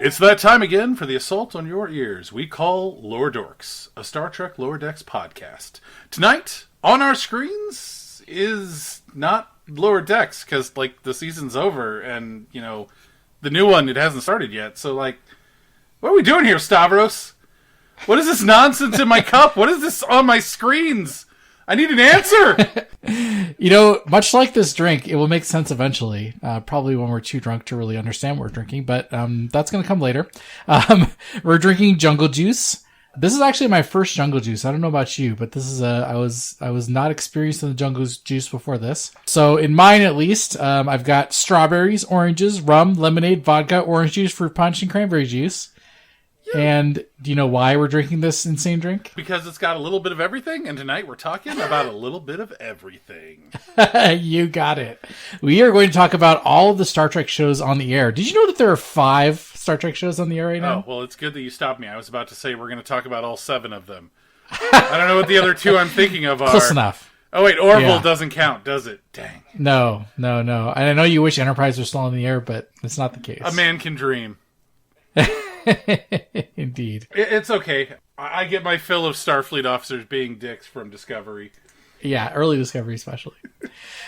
It's that time again for the assault on your ears we call Lore Dorks, a Star Trek Lower Decks podcast. Tonight, on our screens, is not Lower Decks, because, the season's over, and, the new one, it hasn't started yet, so, what are we doing here, Stavros? What is this nonsense in my cup? What is this on my screens? I need an answer! Much like this drink, it will make sense eventually. Probably when we're too drunk to really understand what we're drinking, but that's going to come later. We're drinking Jungle Juice. This is actually my first Jungle Juice. I don't know about you, but this is I was not experienced in the Jungle Juice before this. So in mine, at least, I've got strawberries, oranges, rum, lemonade, vodka, orange juice, fruit punch, and cranberry juice. And do you know why we're drinking this insane drink? Because it's got a little bit of everything, and tonight we're talking about a little bit of everything. You got it. We are going to talk about all of the Star Trek shows on the air. Did you know that there are 5 Star Trek shows on the air right now? Oh, well, it's good that you stopped me. I was about to say we're going to talk about all 7 of them. I don't know what the other 2 I'm thinking of are. Close enough. Oh, wait, Orville doesn't count, does it? Dang. No. And I know you wish Enterprise was still on the air, but it's not the case. A man can dream. Indeed. It's okay. I get my fill of Starfleet officers being dicks from Discovery. Yeah, early Discovery especially.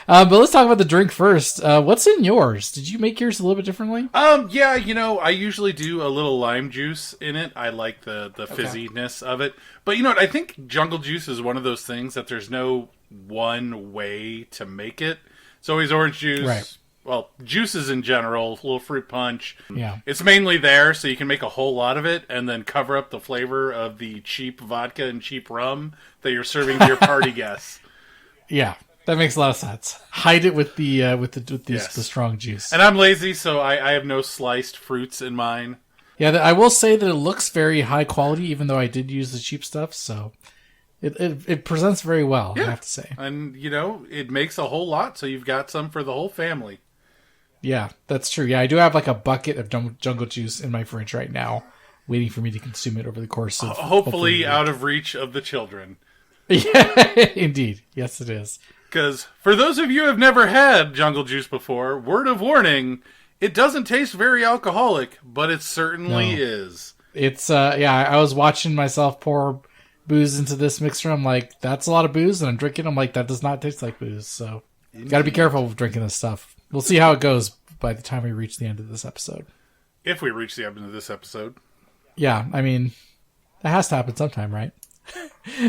But let's talk about the drink first. What's in yours? Did you make yours a little bit differently? Yeah, I usually do a little lime juice in it. I like the fizziness of it. But you know what? I think Jungle Juice is one of those things that there's no one way to make it. It's always orange juice. Right. Well, juices in general, a little fruit punch. Yeah. It's mainly there so you can make a whole lot of it and then cover up the flavor of the cheap vodka and cheap rum that you're serving to your party guests. Yeah, that makes a lot of sense. Hide it with the Yes. the strong juice. And I'm lazy, so I have no sliced fruits in mine. Yeah, I will say that it looks very high quality, even though I did use the cheap stuff, so it presents very well, I have to say. And, it makes a whole lot, so you've got some for the whole family. Yeah, that's true. Yeah, I do have a bucket of jungle juice in my fridge right now, waiting for me to consume it over the course of... Hopefully out of reach of the children. Yeah, indeed. Yes, it is. Because for those of you who have never had jungle juice before, word of warning, it doesn't taste very alcoholic, but it certainly is. It's, I was watching myself pour booze into this mixer. I'm like, that's a lot of booze, and I'm drinking. I'm like, that does not taste like booze, so got to be careful with drinking this stuff. We'll see how it goes by the time we reach the end of this episode. If we reach the end of this episode. Yeah, I mean, that has to happen sometime, right?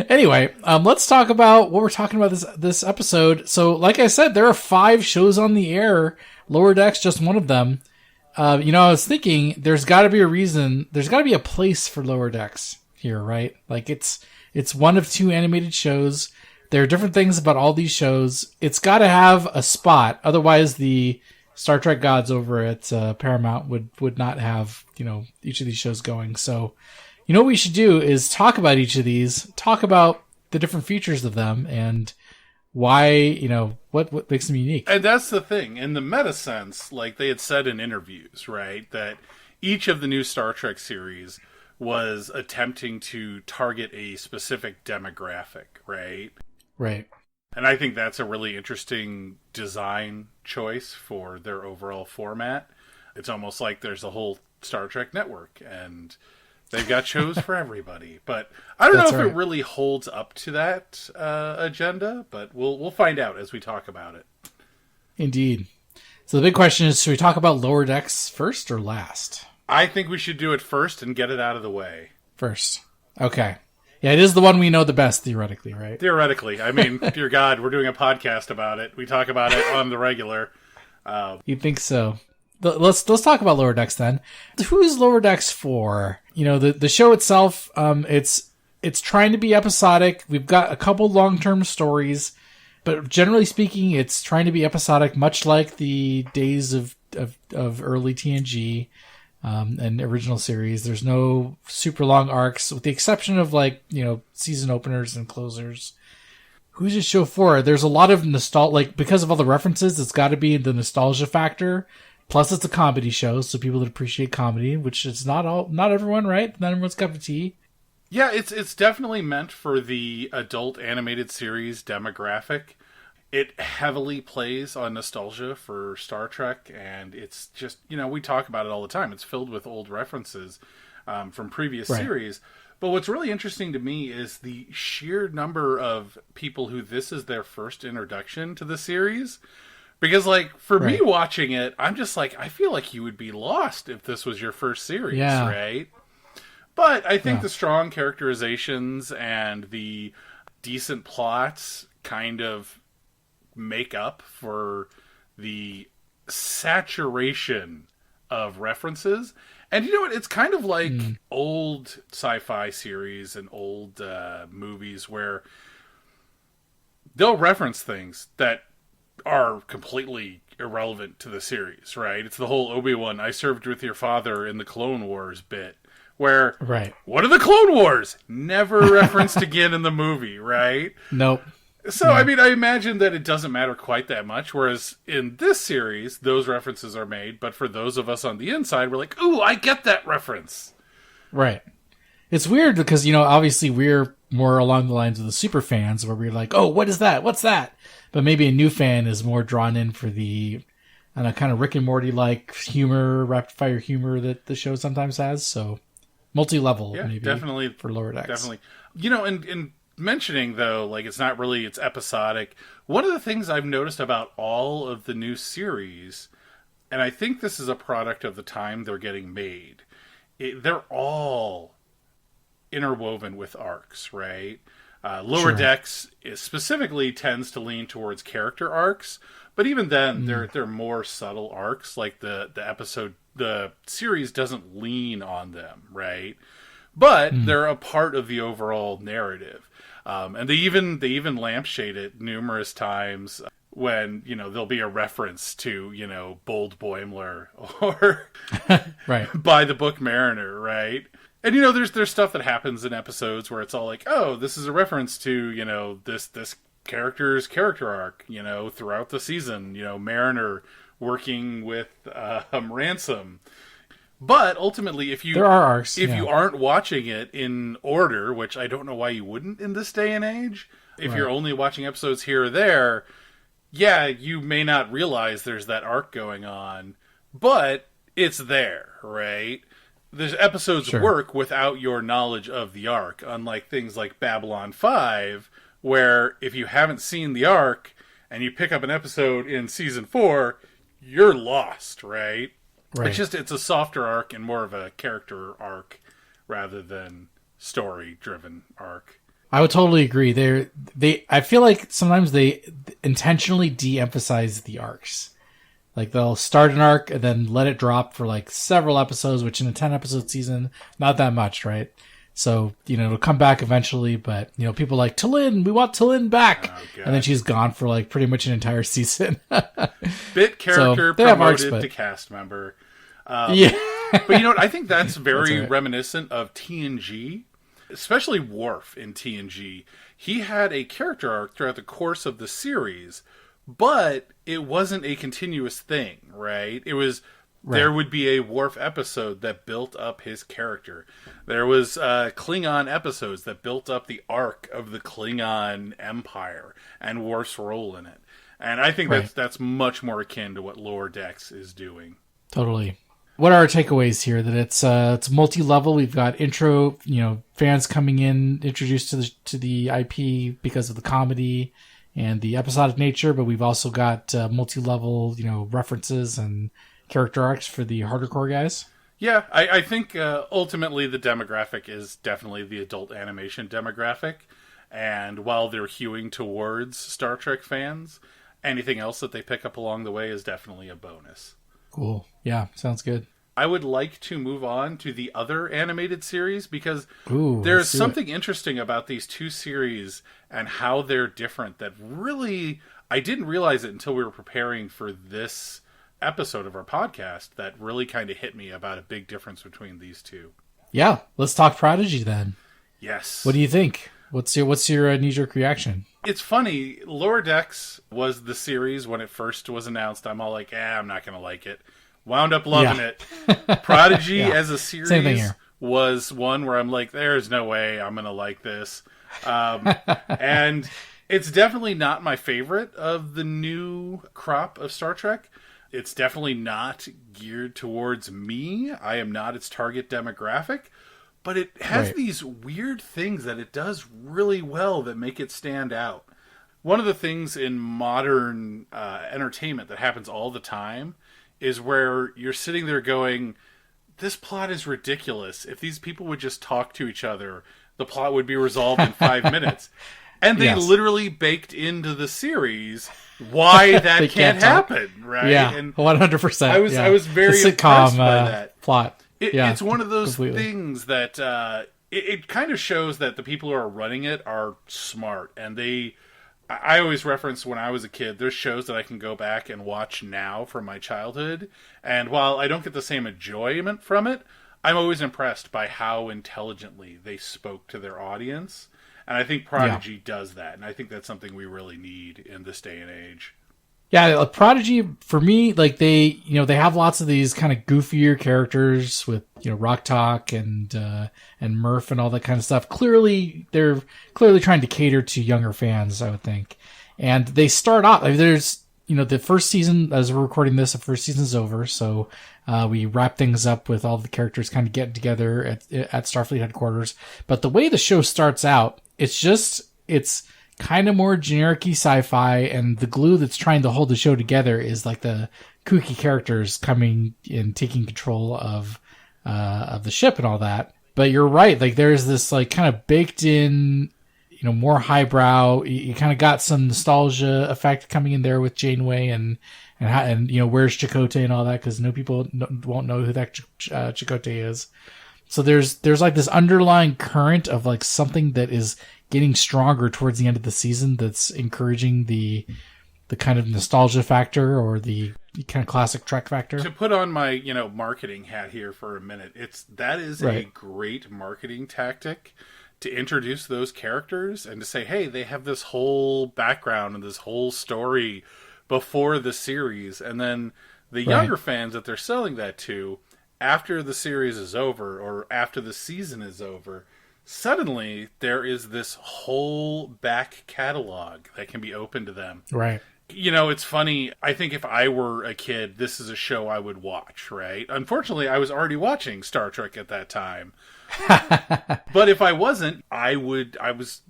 Anyway, let's talk about what we're talking about this episode. So, like I said, there are 5 shows on the air. Lower Decks, just one of them. I was thinking there's got to be a reason. There's got to be a place for Lower Decks here, right? It's one of 2 animated shows. There are different things about all these shows. It's got to have a spot. Otherwise, the Star Trek gods over at Paramount would not have, each of these shows going. So, what we should do is talk about each of these, talk about the different features of them, and why, what makes them unique. And that's the thing. In the meta sense, like they had said in interviews, right, that each of the new Star Trek series was attempting to target a specific demographic, right? Right. And I think that's a really interesting design choice for their overall format. It's almost like there's a whole Star Trek network, and they've got shows for everybody. But I don't know if it really holds up to that agenda, but we'll find out as we talk about it. Indeed. So the big question is, should we talk about Lower Decks first or last? I think we should do it first and get it out of the way. First. Okay. Yeah, it is the one we know the best, theoretically, right? Theoretically. I mean, dear God, we're doing a podcast about it. We talk about it on the regular. You'd think so. Let's talk about Lower Decks then. Who's Lower Decks for? The show itself, it's trying to be episodic. We've got a couple long-term stories, but generally speaking, it's trying to be episodic, much like the days of early TNG. And original series. There's no super long arcs, with the exception of season openers and closers. Who's this show for? There's a lot of nostalgia, because of all the references, it's got to be the nostalgia factor. Plus, it's a comedy show, so people that appreciate comedy, which is not everyone, right? Not everyone's cup of tea. Yeah, it's definitely meant for the adult animated series demographic. It heavily plays on nostalgia for Star Trek, and it's just, we talk about it all the time. It's filled with old references from previous series. But what's really interesting to me is the sheer number of people who this is their first introduction to the series. Because, like, for me watching it, I'm just like, I feel like you would be lost if this was your first series, right? But I think the strong characterizations and the decent plots kind of make up for the saturation of references. And you know what? It's kind of like old sci-fi series and old movies where they'll reference things that are completely irrelevant to the series, right? It's the whole Obi-Wan, I served with your father in the Clone Wars bit, where, what are the Clone Wars? Never referenced again in the movie, right? Nope. So, I mean, I imagine that it doesn't matter quite that much, whereas in this series, those references are made, but for those of us on the inside, we're like, ooh, I get that reference. Right. It's weird because, obviously we're more along the lines of the super fans, where we're like, oh, what is that? What's that? But maybe a new fan is more drawn in for the kind of Rick and Morty-like humor, rapid-fire humor that the show sometimes has. So, multi-level, maybe, definitely, for Lower Decks. Definitely. And mentioning, though, like, it's not really, it's episodic. One of the things I've noticed about all of the new series, and I think this is a product of the time they're getting made, they're all interwoven with arcs, right? Lower Decks specifically tends to lean towards character arcs, but even then, they're more subtle arcs. Like the series doesn't lean on them, right? But they're a part of the overall narrative, and they even lampshade it numerous times when there'll be a reference to Bold Boimler or By the Book Mariner, right? And there's stuff that happens in episodes where it's all like, oh, this is a reference to this character's character arc, throughout the season. Mariner working with Ransom. But ultimately, if you there are arcs, you aren't watching it in order, which I don't know why you wouldn't in this day and age, if you're only watching episodes here or there, you may not realize there's that arc going on, but it's there, right? The episodes work without your knowledge of the arc, unlike things like Babylon 5, where if you haven't seen the arc and you pick up an episode in season 4, you're lost, right? It's a softer arc and more of a character arc rather than story-driven arc. I would totally agree. I feel like sometimes they intentionally de-emphasize the arcs. Like, they'll start an arc and then let it drop for, like, several episodes, which in a 10-episode season, not that much, right? So, it'll come back eventually, but, people like, T'Lyn, we want T'Lyn back! Oh, and then she's gone for, like, pretty much an entire season. Bit character promoted to cast member. But you know what? I think that's very reminiscent of TNG, especially Worf in TNG. He had a character arc throughout the course of the series, but it wasn't a continuous thing, right? It was there would be a Worf episode that built up his character. There was Klingon episodes that built up the arc of the Klingon Empire and Worf's role in it. And I think that's much more akin to what Lower Decks is doing. Totally. What are our takeaways here? That it's multi-level. We've got intro, fans coming in, introduced to the IP because of the comedy and the episodic nature, but we've also got multi-level, references and character arcs for the harder core guys. Yeah, I think ultimately the demographic is definitely the adult animation demographic, and while they're hewing towards Star Trek fans, anything else that they pick up along the way is definitely a bonus. Cool. Yeah, sounds good. I would like to move on to the other animated series because there's something interesting about these two series and how they're different that really, I didn't realize it until we were preparing for this episode of our podcast, that really kind of hit me about a big difference between these two. Yeah, let's talk Prodigy then. Yes. What do you think? What's your knee-jerk reaction? It's funny, Lower Decks was the series when it first was announced. I'm all like, I'm not going to like it. Wound up loving it. Prodigy as a series was one where I'm like, there's no way I'm going to like this. And It's definitely not my favorite of the new crop of Star Trek. It's definitely not geared towards me. I am not its target demographic. But it has these weird things that it does really well that make it stand out. One of the things in modern entertainment that happens all the time is where you're sitting there going, this plot is ridiculous. If these people would just talk to each other, the plot would be resolved in 5 minutes. And they literally baked into the series why that can't happen, right? Yeah, and 100%. I was very impressed by that plot. It's one of those things that it kind of shows that the people who are running it are smart, and I always reference when I was a kid, there's shows that I can go back and watch now from my childhood, and while I don't get the same enjoyment from it, I'm always impressed by how intelligently they spoke to their audience, and I think Prodigy does that, and I think that's something we really need in this day and age. Yeah, Prodigy, for me, like they have lots of these kind of goofier characters with, Rock Talk and Murph and all that kind of stuff. They're clearly trying to cater to younger fans, I would think. And they start off, there's, the first season, as we're recording this, the first season's over. So, we wrap things up with all the characters kind of getting together at Starfleet headquarters. But the way the show starts out, it's kind of more generic-y sci-fi, and the glue that's trying to hold the show together is like the kooky characters coming and taking control of the ship and all that. But you're right, like there's this like kind of baked in, more highbrow. You kind of got some nostalgia effect coming in there with Janeway and where's Chakotay and all that, because people won't know who that Chakotay is. So there's like this underlying current of like something that is getting stronger towards the end of the season that's encouraging the kind of nostalgia factor or the kind of classic Trek factor. To put on my, marketing hat here for a minute, that is a great marketing tactic to introduce those characters and to say, hey, they have this whole background and this whole story before the series. And then the younger fans that they're selling that to, after the series is over or after the season is over, suddenly there is this whole back catalog that can be open to them. Right. It's funny. I think if I were a kid, this is a show I would watch, right? Unfortunately, I was already watching Star Trek at that time. But if I wasn't, I was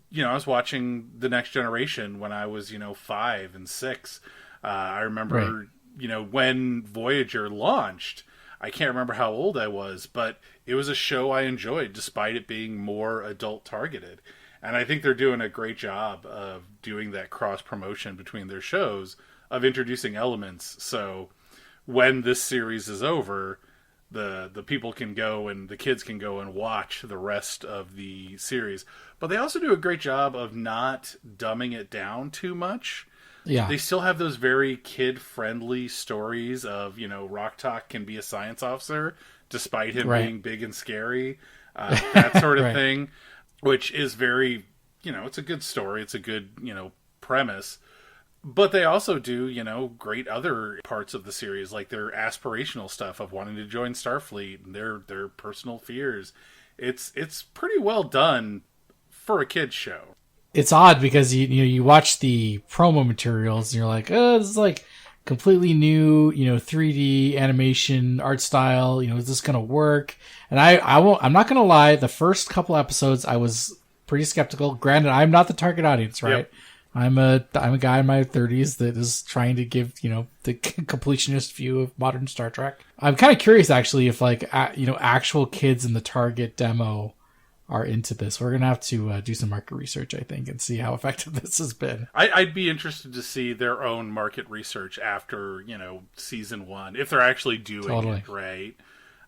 watching The Next Generation when I was, 5 and 6. I remember, when Voyager launched, I can't remember how old I was, but it was a show I enjoyed despite it being more adult targeted. And I think they're doing a great job of doing that cross promotion between their shows of introducing elements. So when this series is over, the people can go and the kids can go and watch the rest of the series. But they also do a great job of not dumbing it down too much. Yeah. They still have those very kid-friendly stories of, Rock Talk can be a science officer despite him being big and scary, that sort of thing, which is very, it's a good story. It's a good, premise. But they also do, great other parts of the series, like their aspirational stuff of wanting to join Starfleet and their personal fears. It's pretty well done for a kid's show. It's odd because you watch the promo materials and you're like, oh, this is like completely new, 3D animation art style. Is this going to work? And I'm not going to lie. The first couple episodes, I was pretty skeptical. Granted, I'm not the target audience, right? Yep. I'm a guy in my 30s that is trying to give, the completionist view of modern Star Trek. I'm kind of curious actually if actual kids in the target demo are into this. We're gonna have to do some market research, I think, and see how effective this has been. I'd be interested to see their own market research after season 1, if they're actually doing it right.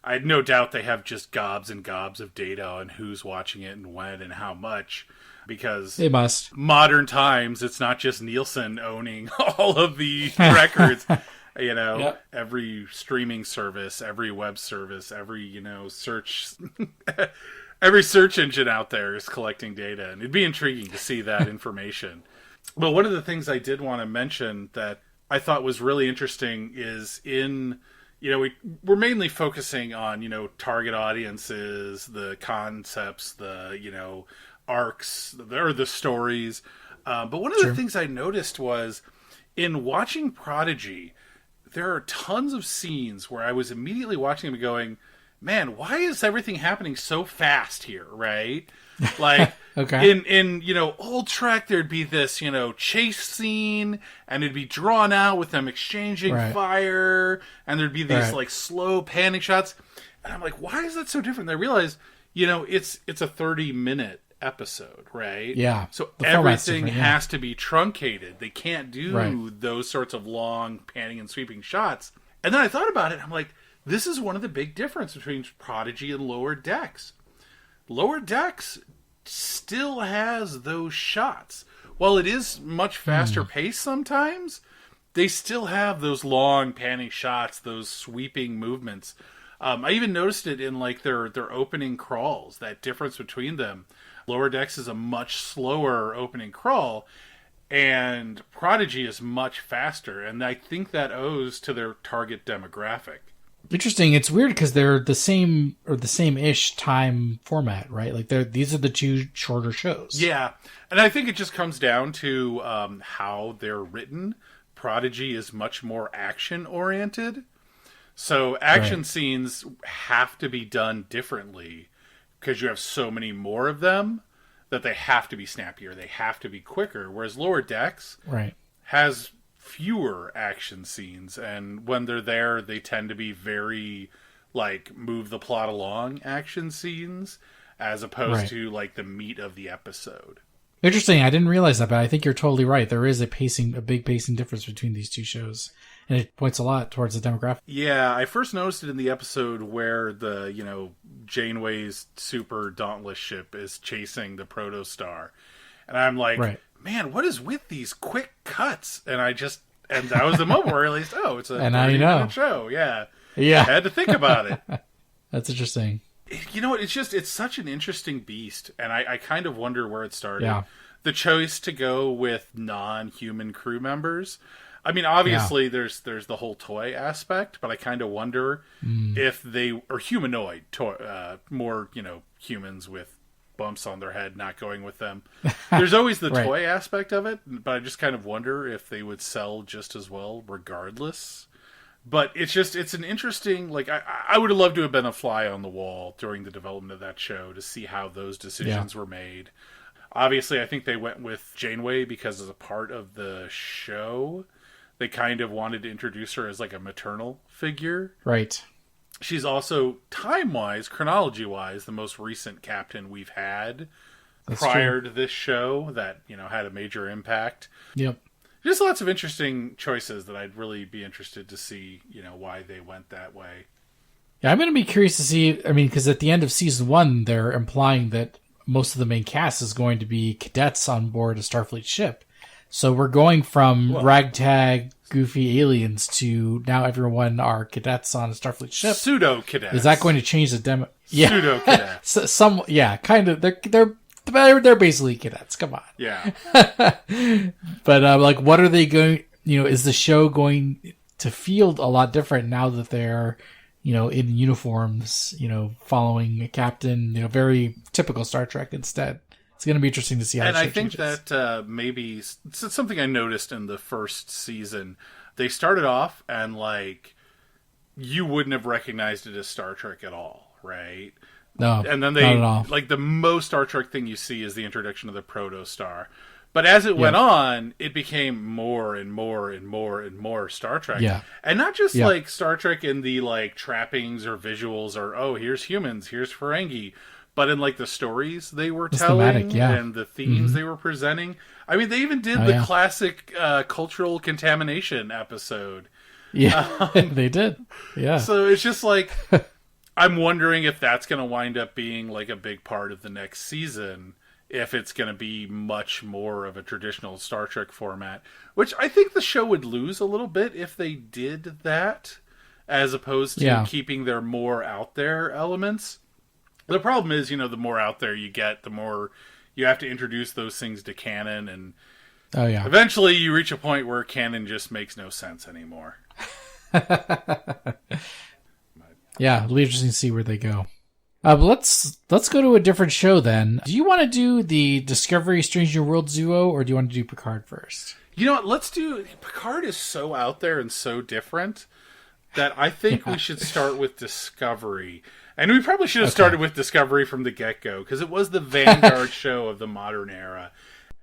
I had no doubt they have just gobs and gobs of data on who's watching it and when and how much, because they must. Modern times, it's not just Nielsen owning all of the records. Every streaming service, every web service, every search. Every search engine out there is collecting data, and it'd be intriguing to see that information. But one of the things I did want to mention that I thought was really interesting is we're mainly focusing on, target audiences, the concepts, the, arcs, or the stories. But one of the things I noticed was in watching Prodigy, there are tons of scenes where I was immediately watching them going, man, why is everything happening so fast here, right? Like, okay. in old Trek, there'd be this, chase scene, and it'd be drawn out with them exchanging fire, and there'd be these, like, slow panning shots. And I'm like, why is that so different? And I realized, it's a 30-minute episode, right? Yeah. So everything has to be truncated. They can't do those sorts of long panning and sweeping shots. And then I thought about it, and I'm like, this is one of the big differences between Prodigy and Lower Decks. Lower Decks still has those shots. While it is much faster paced sometimes, they still have those long panning shots, those sweeping movements. I even noticed it in like their opening crawls, that difference between them. Lower Decks is a much slower opening crawl, and Prodigy is much faster, and I think that owes to their target demographic. Interesting. It's weird because they're the same or the same-ish time format, right? Like these are the two shorter shows. Yeah, and I think it just comes down to how they're written. Prodigy is much more action-oriented, so action scenes have to be done differently because you have so many more of them that they have to be snappier, they have to be quicker. Whereas Lower Decks has fewer action scenes, and when they're there, they tend to be very like move the plot along action scenes as opposed to like the meat of the episode. Interesting. I didn't realize that, but I think you're totally right. There is a big pacing difference between these two shows, and it points a lot towards the demographic. Yeah, I first noticed it in the episode where the, Janeway's super dauntless ship is chasing the protostar. And I'm like, man, what is with these quick cuts? And that was the moment where I realized, it's a 30-minute show. Yeah. I had to think about it. That's interesting. You know what? It's such an interesting beast, and I kind of wonder where it started. Yeah. The choice to go with non-human crew members. I mean, obviously, there's the whole toy aspect, but I kind of wonder if they are humanoid, more humans with bumps on their head, not going with them. There's always the toy aspect of it, but I just kind of wonder if they would sell just as well, regardless. But it's an interesting, like, I would have loved to have been a fly on the wall during the development of that show to see how those decisions were made. Obviously, I think they went with Janeway because as a part of the show, they kind of wanted to introduce her as like a maternal figure. Right. She's also, time-wise, chronology-wise, the most recent captain we've had prior to this show that, had a major impact. Yep. Just lots of interesting choices that I'd really be interested to see, why they went that way. Yeah, I'm going to be curious to see, because at the end of season 1, they're implying that most of the main cast is going to be cadets on board a Starfleet ship. So we're going from ragtag, goofy aliens to now everyone are cadets on a Starfleet ship. Pseudo-cadets. Is that going to change the demo? Yeah. Pseudo-cadets. Kind of. They're basically cadets. Come on. Yeah. But what are they going? Is the show going to feel a lot different now that they're, in uniforms? Following a captain. Very typical Star Trek instead. It's going to be interesting to see how. And I think changes. that maybe it's something I noticed in the first season. They started off and you wouldn't have recognized it as Star Trek at all, right? No, and then not at all. The most Star Trek thing you see is the introduction of the protostar. But as it went on, it became more and more and more and more Star Trek. Yeah. And not just Star Trek in the trappings or visuals or, here's humans, here's Ferengi, but in the stories they were telling and the themes they were presenting. I mean, they even did the classic cultural contamination episode. Yeah, they did. Yeah. So it's just I'm wondering if that's going to wind up being a big part of the next season, if it's going to be much more of a traditional Star Trek format, which I think the show would lose a little bit if they did that, as opposed to keeping their more out there elements. The problem is, the more out there you get, the more you have to introduce those things to canon, and eventually you reach a point where canon just makes no sense anymore. Yeah, it'll be interesting to see where they go. Let's go to a different show then. Do you want to do the Discovery Stranger Worlds duo, or do you want to do Picard first? You know what? Let's do... Picard is so out there and so different that I think we should start with Discovery. And we probably should have started with Discovery from the get-go, because it was the vanguard show of the modern era.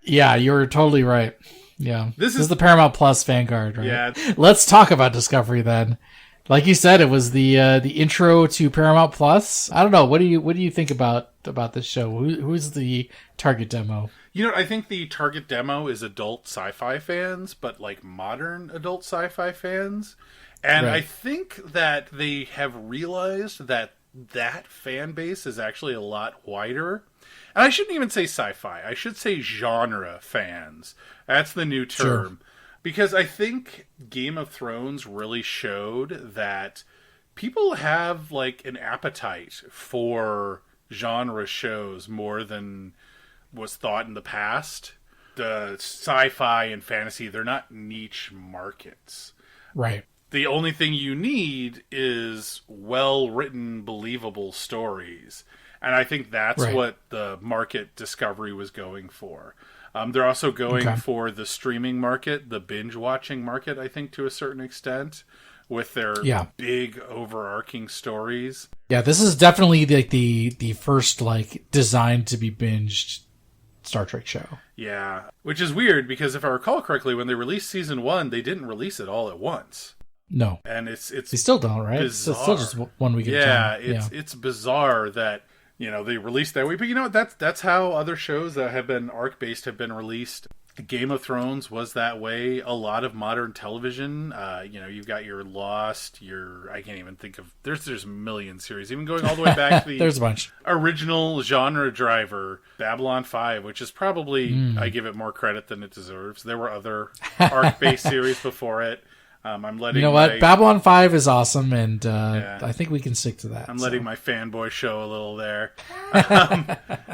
Yeah, you're totally right. Yeah. This is the Paramount Plus Vanguard, right? Yeah. Let's talk about Discovery then. Like you said, it was the intro to Paramount Plus. I don't know. What do you think about this show? Who's the target demo? You know, I think the target demo is adult sci-fi fans, but like modern adult sci-fi fans. And I think that they have realized that fan base is actually a lot wider. And I shouldn't even say sci-fi. I should say genre fans. That's the new term. Sure. Because I think Game of Thrones really showed that people have like an appetite for genre shows more than was thought in the past. The sci-fi and fantasy, they're not niche markets. Right. The only thing you need is well-written, believable stories. And I think that's what the market Discovery was going for. They're also going for the streaming market, the binge-watching market, I think, to a certain extent, with their big, overarching stories. Yeah, this is definitely the first designed to be binged Star Trek show. Yeah, which is weird, because if I recall correctly, when they released Season 1, they didn't release it all at once. No. And it's they still don't, right? Bizarre. It's still just 1 week at a time. It's bizarre that... You know, they released that way. But you know what? That's how other shows that have been arc-based have been released. Game of Thrones was that way. A lot of modern television. You've got your Lost, I can't even think of... There's a million series. Even going all the way back to the there's a bunch. Original genre driver, Babylon 5, which is probably... I give it more credit than it deserves. There were other arc-based series before it. I'm letting Babylon 5 is awesome, and I think we can stick to that. I'm letting my fanboy show a little there.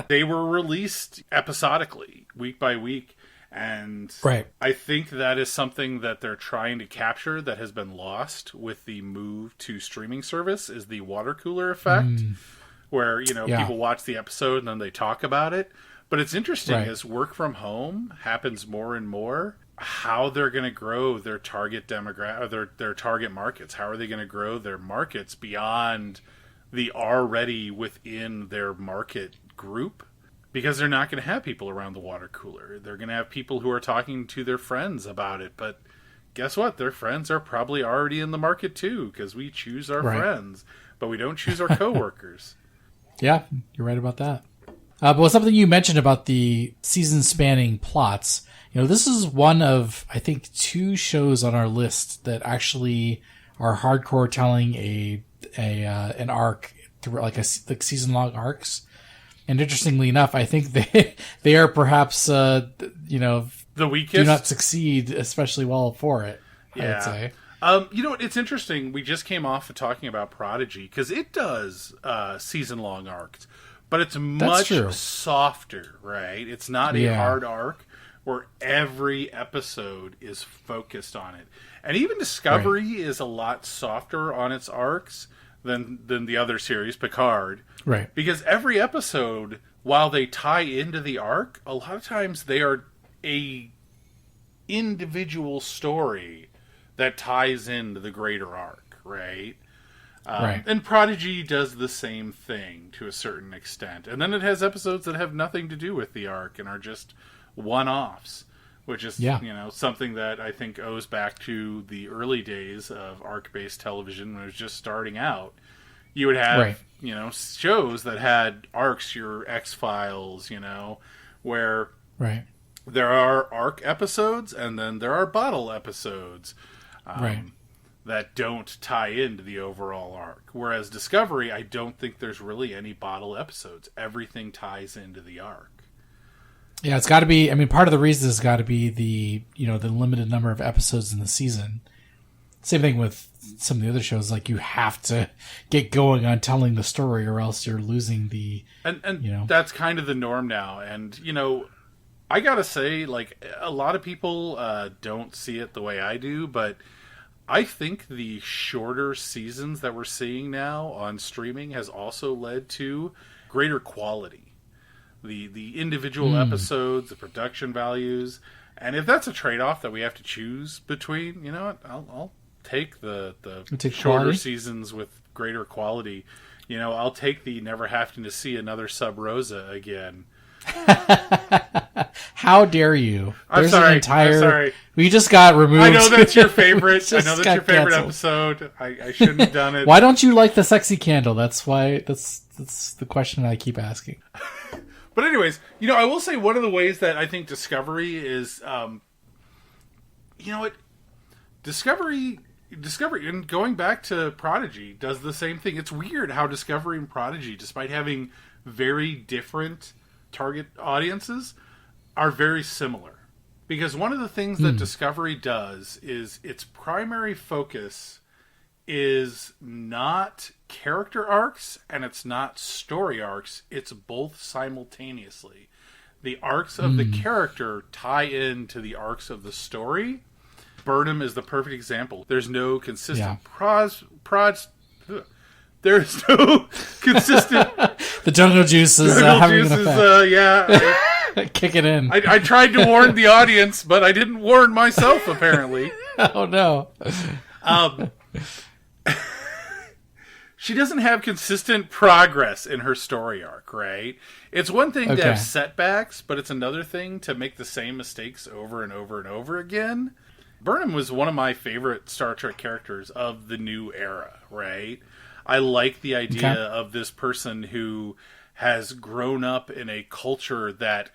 They were released episodically, week by week, and I think that is something that they're trying to capture that has been lost with the move to streaming service, is the water cooler effect, where people watch the episode and then they talk about it. But it's interesting as work from home happens more and more, how they're going to grow their target demographic, their target markets. How are they going to grow their markets beyond the already within their market group? Because they're not going to have people around the water cooler. They're going to have people who are talking to their friends about it. But guess what? Their friends are probably already in the market too, because we choose our friends, but we don't choose our coworkers. Yeah, you're right about that. But something you mentioned about the season-spanning plots, this is one of, I think, 2 shows on our list that actually are hardcore telling an arc through like season-long arcs. And interestingly enough, I think they are perhaps the weakest. Do not succeed especially well for it. Yeah. I would say. You know what? It's interesting. We just came off of talking about Prodigy, because it does season-long arcs, but it's much softer, right? It's not a hard arc where every episode is focused on it. And even Discovery is a lot softer on its arcs than the other series, Picard. Right. Because every episode, while they tie into the arc, a lot of times they are a individual story that ties into the greater arc, right? And Prodigy does the same thing to a certain extent. And then it has episodes that have nothing to do with the arc and are just one-offs, which is something that I think owes back to the early days of arc-based television when it was just starting out. You would have shows that had arcs, your X-Files, where there are arc episodes and then there are bottle episodes that don't tie into the overall arc. Whereas Discovery, I don't think there's really any bottle episodes. Everything ties into the arc. Yeah, it's got to be. I mean, part of the reason has got to be the limited number of episodes in the season. Same thing with some of the other shows. Like, you have to get going on telling the story, or else you're losing the. And that's kind of the norm now. And I gotta say, like, a lot of people don't see it the way I do, but I think the shorter seasons that we're seeing now on streaming has also led to greater quality. The individual episodes, the production values, and if that's a trade-off that we have to choose between, you know what, I'll take the shorter quality? seasons with greater quality. You know, I'll take the never having to see another Sub Rosa again. How dare you? I'm sorry. We just got removed. I know that's your favorite. I know that's your favorite canceled. episode. I shouldn't have done it. Why don't you like the sexy candle? That's the question I keep asking. But anyways, you know, I will say one of the ways that I think Discovery is, you know what, Discovery, and going back to Prodigy, does the same thing. It's weird how Discovery and Prodigy, despite having very different target audiences, are very similar. Because one of the things that Discovery does is its primary focus is not character arcs and it's not story arcs. It's both simultaneously. The arcs of the character tie into the arcs of the story. Burnham is the perfect example. There's no consistent there's no consistent. The jungle juice is having an effect. Kick it in. I tried to warn the audience, but I didn't warn myself, apparently. Oh, no. She doesn't have consistent progress in her story arc, right? It's one thing to have setbacks, but it's another thing to make the same mistakes over and over and over again. Burnham was one of my favorite Star Trek characters of the new era, right? I like the idea of this person who has grown up in a culture that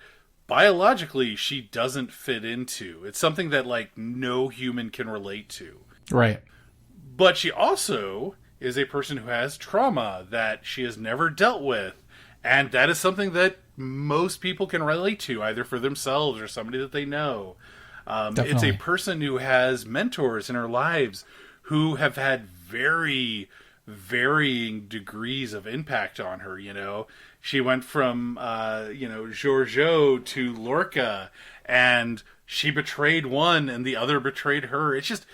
biologically she doesn't fit into. It's something that like no human can relate to. Right. But she also is a person who has trauma that she has never dealt with. And that is something that most people can relate to, either for themselves or somebody that they know. It's a person who has mentors in her lives who have had very varying degrees of impact on her, you know. She went from, Giorgio to Lorca, and she betrayed one and the other betrayed her. It's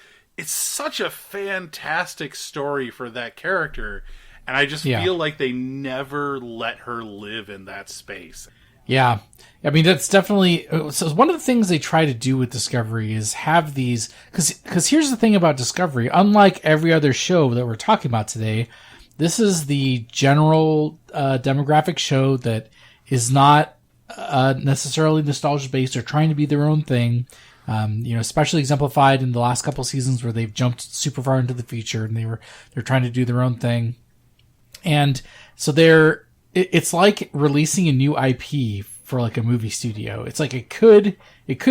such a fantastic story for that character, and I just feel like they never let her live in that space. Yeah. I mean, that's definitely... So one of the things they try to do with Discovery is have these... Because here's the thing about Discovery. Unlike every other show that we're talking about today, this is the general demographic show that is not necessarily nostalgia-based or trying to be their own thing. Especially exemplified in the last couple seasons where they've jumped super far into the future and they're trying to do their own thing. And so it's like releasing a new IP for like a movie studio. It's like it could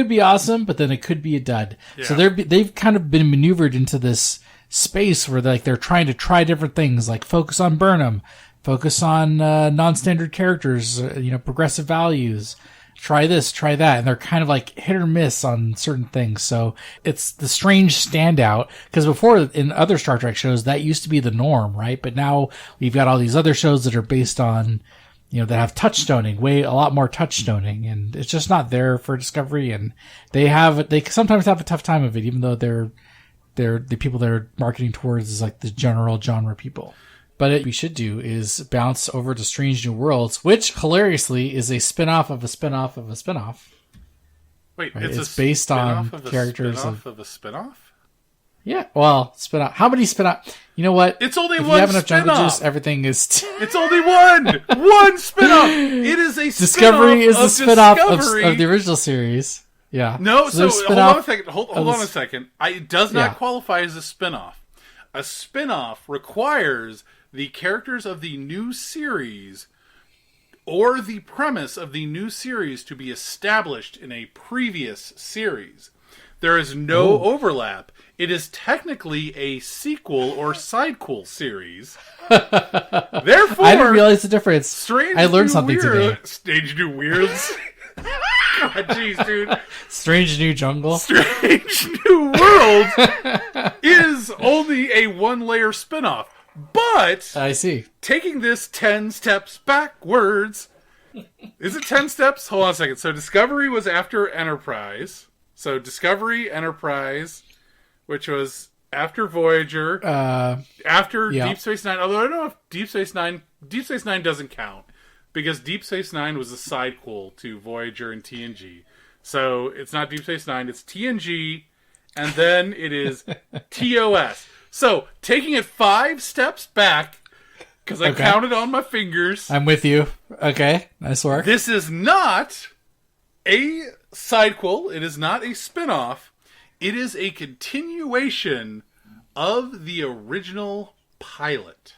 be awesome, but then it could be a dud. Yeah. So they've kind of been maneuvered into this space where they're trying to try different things, like focus on Burnham, focus on non-standard characters, progressive values. Try this, try that. And they're kind of like hit or miss on certain things. So it's the strange standout, because before in other Star Trek shows, that used to be the norm, right? But now we've got all these other shows that are based on, that have touchstoning, a lot more touchstoning. And it's just not there for Discovery. And they sometimes have a tough time of it, even though they're the people they're marketing towards is like the general genre people. But what we should do is bounce over to Strange New Worlds, which hilariously is a spin-off of a spin-off of a spin-off. Wait, right? It's based on characters of a spin-off? Yeah, well, spin-off. How many spin-off? You know what? It's only if one you have enough spin-off. Jungle Juice, everything is... It's only one spin-off. It is a Discovery is the spin-off Discovery. Of the original series. Yeah. No, so hold on a second. Hold on a second. It does not qualify as a spin-off. A spin-off requires the characters of the new series or the premise of the new series to be established in a previous series. There is no overlap. It is technically a sequel or sidequel series. Therefore, I didn't realize the difference. I learned something today. Strange New Weirds. God, jeez, dude. Strange New Jungle. Strange New Worlds is only a one-layer spinoff. But I see. Taking this 10 steps backwards. Is it 10 steps? Hold on a second. So Discovery was after Enterprise. So Discovery, Enterprise, which was After Voyager, after yeah. Deep Space Nine. Although I don't know if Deep Space Nine doesn't count because Deep Space Nine was a sidequel to Voyager and TNG. So it's not Deep Space Nine, it's TNG, and then it is TOS. So taking it 5 steps back, because I counted on my fingers. I'm with you. Okay, nice work. This is not a sidequel. It is not a spin-off. It is a continuation of the original pilot.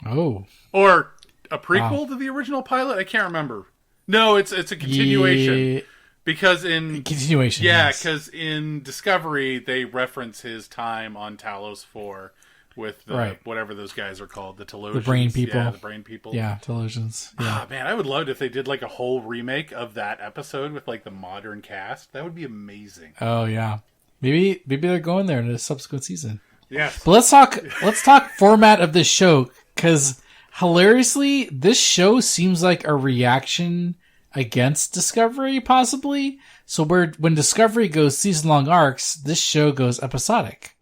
Oh. Or a prequel to the original pilot? I can't remember. No, it's a continuation. Yeah. Because in... Continuation, yeah, yes. because in Discovery, they reference his time on Talos 4 with the, whatever those guys are called, the Telosians. The brain people. Yeah, the brain people. Yeah, Telosians. Yeah. Man, I would love it if they did like a whole remake of that episode with like the modern cast. That would be amazing. Oh, yeah. Maybe they're going there in a subsequent season. Yes. But let's talk format of this show, because hilariously, this show seems like a reaction against Discovery, possibly. So when Discovery goes season-long arcs, this show goes episodic.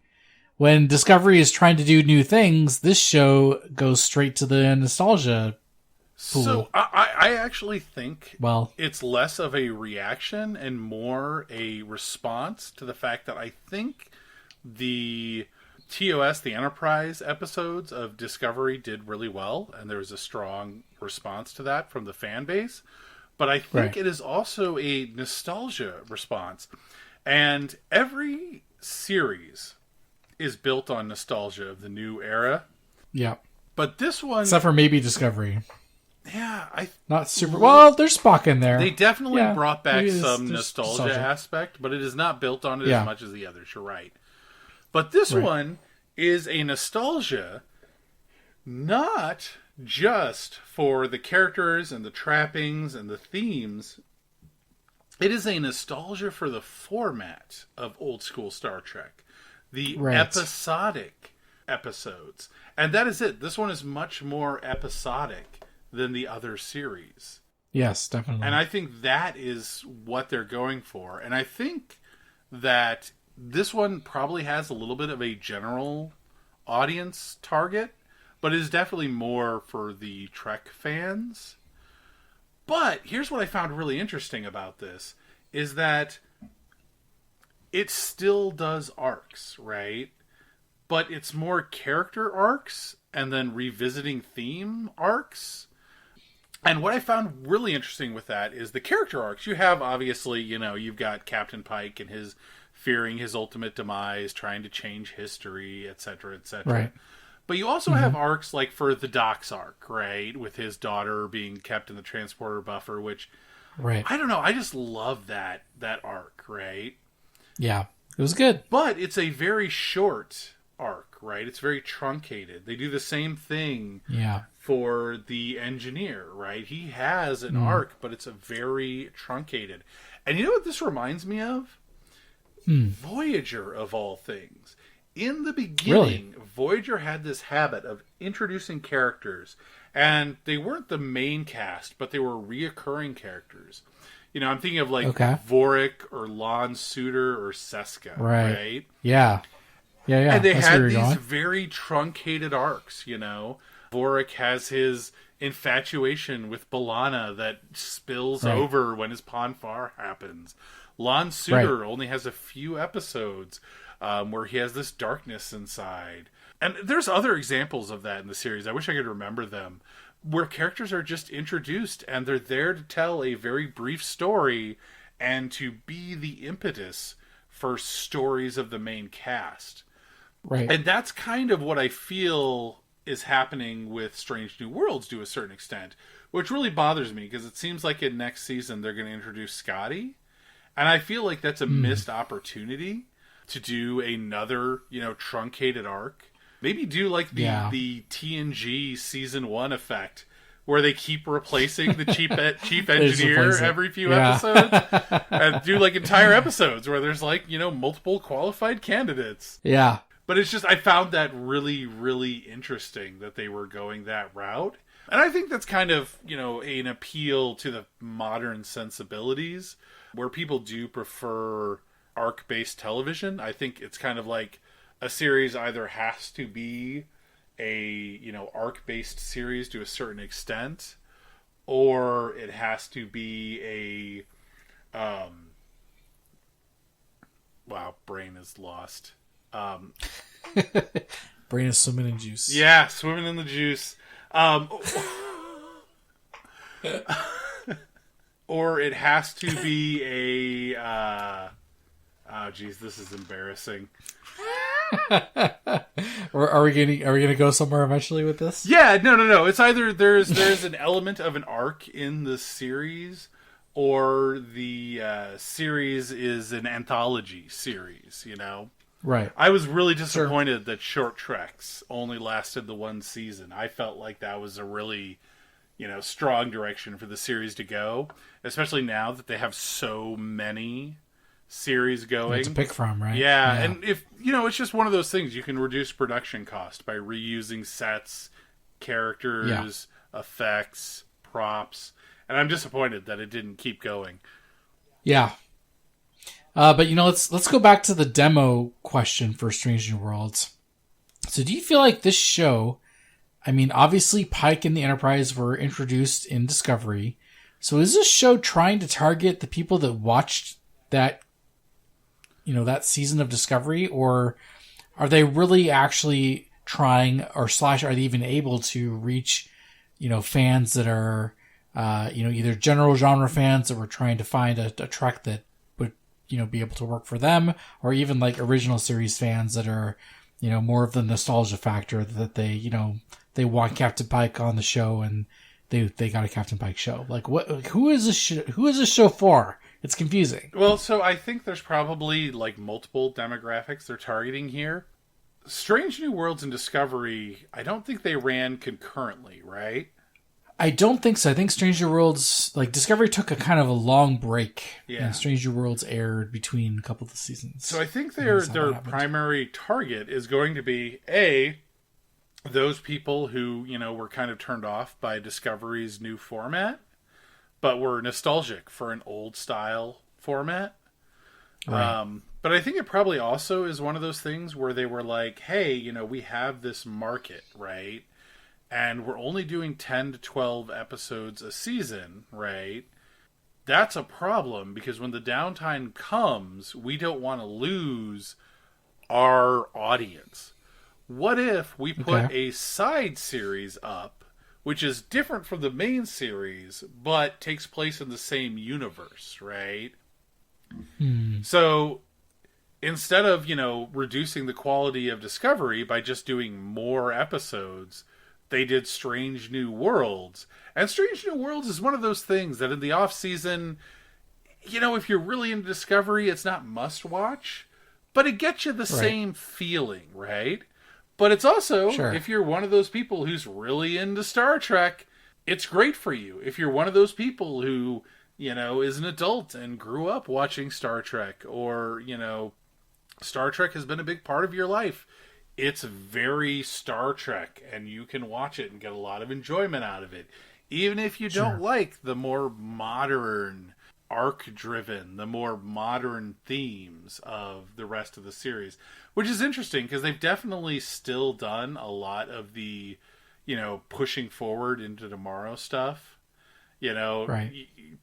When Discovery is trying to do new things, this show goes straight to the nostalgia pool. So I actually think well, it's less of a reaction and more a response to the fact that I think the TOS, the Enterprise episodes of Discovery did really well, and there was a strong response to that from the fan base. But I think it is also a nostalgia response. And every series is built on nostalgia of the new era. Yeah. But this one... except for maybe Discovery. Yeah, not super... well, there's Spock in there. They definitely brought back some nostalgia aspect, but it is not built on it as much as the others. You're right. But this one is a nostalgia not just for the characters and the trappings and the themes. It is a nostalgia for the format of old school Star Trek. The episodic episodes. And that is it. This one is much more episodic than the other series. Yes, definitely. And I think that is what they're going for. And I think that this one probably has a little bit of a general audience target, but it is definitely more for the Trek fans. But here's what I found really interesting about this, is that it still does arcs, right? But it's more character arcs and then revisiting theme arcs. And what I found really interesting with that is the character arcs. You have, obviously, you've got Captain Pike and his fearing his ultimate demise, trying to change history, etc., etc. Right. But you also have arcs like for the Docks arc, right? With his daughter being kept in the transporter buffer, which, I don't know, I just love that arc, right? Yeah, it was good. But it's a very short arc, right? It's very truncated. They do the same thing for the engineer, right? He has an arc, but it's a very truncated. And you know what this reminds me of? Voyager, of all things. In the beginning, Voyager had this habit of introducing characters, and they weren't the main cast, but they were reoccurring characters. I'm thinking of like Vorik or Lon Suter or Seska, right? Yeah. And they had these very truncated arcs, Vorik has his infatuation with B'Elanna that spills over when his Ponfar happens. Lon Suter only has a few episodes where he has this darkness inside. And there's other examples of that in the series. I wish I could remember them. Where characters are just introduced and they're there to tell a very brief story and to be the impetus for stories of the main cast. Right. And that's kind of what I feel is happening with Strange New Worlds to a certain extent, which really bothers me because it seems like in next season they're going to introduce Scotty. And I feel like that's a missed opportunity to do another, truncated arc. Maybe do like the TNG season 1 effect, where they keep replacing the chief engineer every few episodes, and do like entire episodes where there's like multiple qualified candidates. Yeah, but it's just I found that really, really interesting that they were going that route, and I think that's kind of an appeal to the modern sensibilities, where people do prefer arc-based television. I think it's kind of like a series either has to be a arc-based series to a certain extent, or it has to be a wow, brain is lost. Brain is swimming in juice. Yeah, swimming in the juice. Or it has to be a oh geez, this is embarrassing. Or are we gonna go somewhere eventually with this? Yeah, no. It's either there's an element of an arc in the series, or the series is an anthology series. Right. I was really disappointed that Short Treks only lasted the one season. I felt like that was a really strong direction for the series to go, especially now that they have so many series going to pick from, right? Yeah, and if it's just one of those things, you can reduce production cost by reusing sets, characters, effects, props, and I'm disappointed that it didn't keep going. Yeah. But let's go back to the demo question for Strange New Worlds. So do you feel like this show, I mean, obviously Pike and the Enterprise were introduced in Discovery, so is this show trying to target the people that watched that that season of Discovery, or are they really actually trying, or / are they even able to reach, fans that are, either general genre fans that were trying to find a Trek that would, be able to work for them, or even like original series fans that are, more of the nostalgia factor that they want Captain Pike on the show and they got a Captain Pike show. Like who is this show for? It's confusing. Well, so I think there's probably like multiple demographics they're targeting here. Strange New Worlds and Discovery, I don't think they ran concurrently, right? I don't think so. I think Strange New Worlds, like Discovery took a kind of a long break, and Strange New Worlds aired between a couple of the seasons. So I think their primary target is going to be those people who, were kind of turned off by Discovery's new format, but were nostalgic for an old style format. Right. But I think it probably also is one of those things where they were like, hey, we have this market, right? And we're only doing 10 to 12 episodes a season, right? That's a problem, because when the downtime comes, we don't want to lose our audience. What if we put a side series up, which is different from the main series, but takes place in the same universe, right? So instead of, reducing the quality of Discovery by just doing more episodes, they did Strange New Worlds. And Strange New Worlds is one of those things that in the off-season, if you're really into Discovery, it's not must-watch, but it gets you the same feeling, right? But it's also, if you're one of those people who's really into Star Trek, it's great for you. If you're one of those people who, is an adult and grew up watching Star Trek, or, Star Trek has been a big part of your life, it's very Star Trek, and you can watch it and get a lot of enjoyment out of it. Even if you don't like the more modern, arc-driven, the more modern themes of the rest of the series. Which is interesting, because they've definitely still done a lot of the, pushing forward into tomorrow stuff.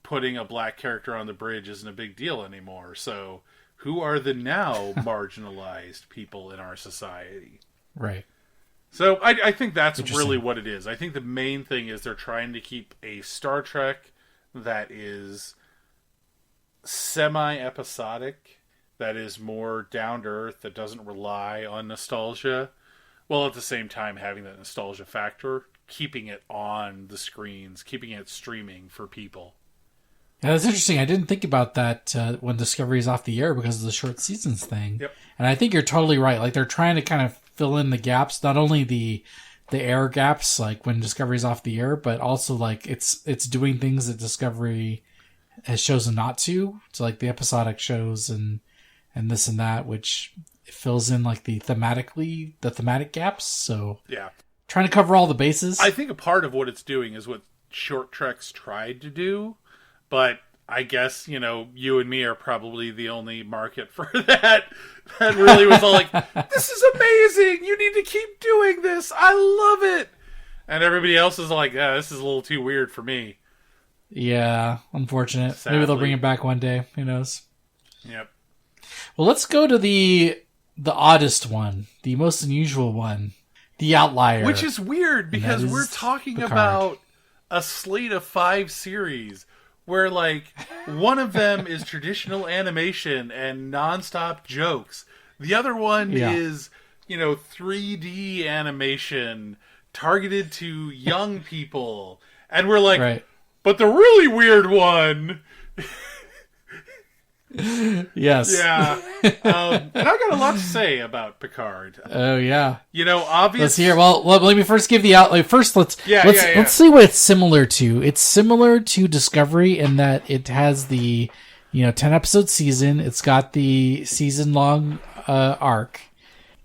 Putting a black character on the bridge isn't a big deal anymore. So who are the now marginalized people in our society? Right. So I think that's really what it is. I think the main thing is they're trying to keep a Star Trek that is semi-episodic, that is more down-to-earth, that doesn't rely on nostalgia, while at the same time having that nostalgia factor, keeping it on the screens, keeping it streaming for people. Yeah, that's interesting. I didn't think about that when Discovery is off the air because of the short seasons thing. Yep. And I think you're totally right. Like, they're trying to kind of fill in the gaps, not only the air gaps, like when Discovery's off the air, but also like it's doing things that Discovery has chosen not to. So like the episodic shows and this and that, which fills in like the thematic gaps. So yeah, trying to cover all the bases. I think a part of what it's doing is what Short Treks tried to do, but I guess, you and me are probably the only market for that. That really was all like, this is amazing. You need to keep doing this. I love it. And everybody else is like, this is a little too weird for me. Yeah, unfortunate. Sadly. Maybe they'll bring it back one day. Who knows? Yep. Well, let's go to the oddest one, the most unusual one, the outlier. Which is weird because we're talking Picard. about a slate of 5 series where, like, one of them is traditional animation and nonstop jokes. The other one is, 3D animation targeted to young people. And we're like, right. But the really weird one... Yes. Yeah. And I got a lot to say about Picard. Oh yeah. Obviously. Let's hear. Well, let me first give the outlay. First, let's see what it's similar to. It's similar to Discovery in that it has the 10-episode season. It's got the season-long arc,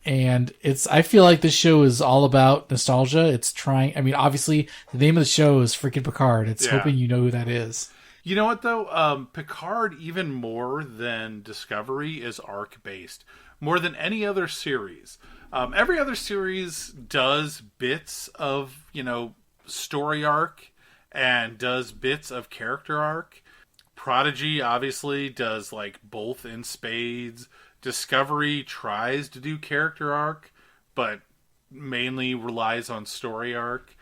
and I feel like this show is all about nostalgia. It's trying. I mean, obviously, the name of the show is freaking Picard. It's hoping you know who that is. You know what, though? Picard, even more than Discovery, is arc-based. More than any other series. Every other series does bits of, story arc and does bits of character arc. Prodigy, obviously, does, both in spades. Discovery tries to do character arc, but mainly relies on story arc.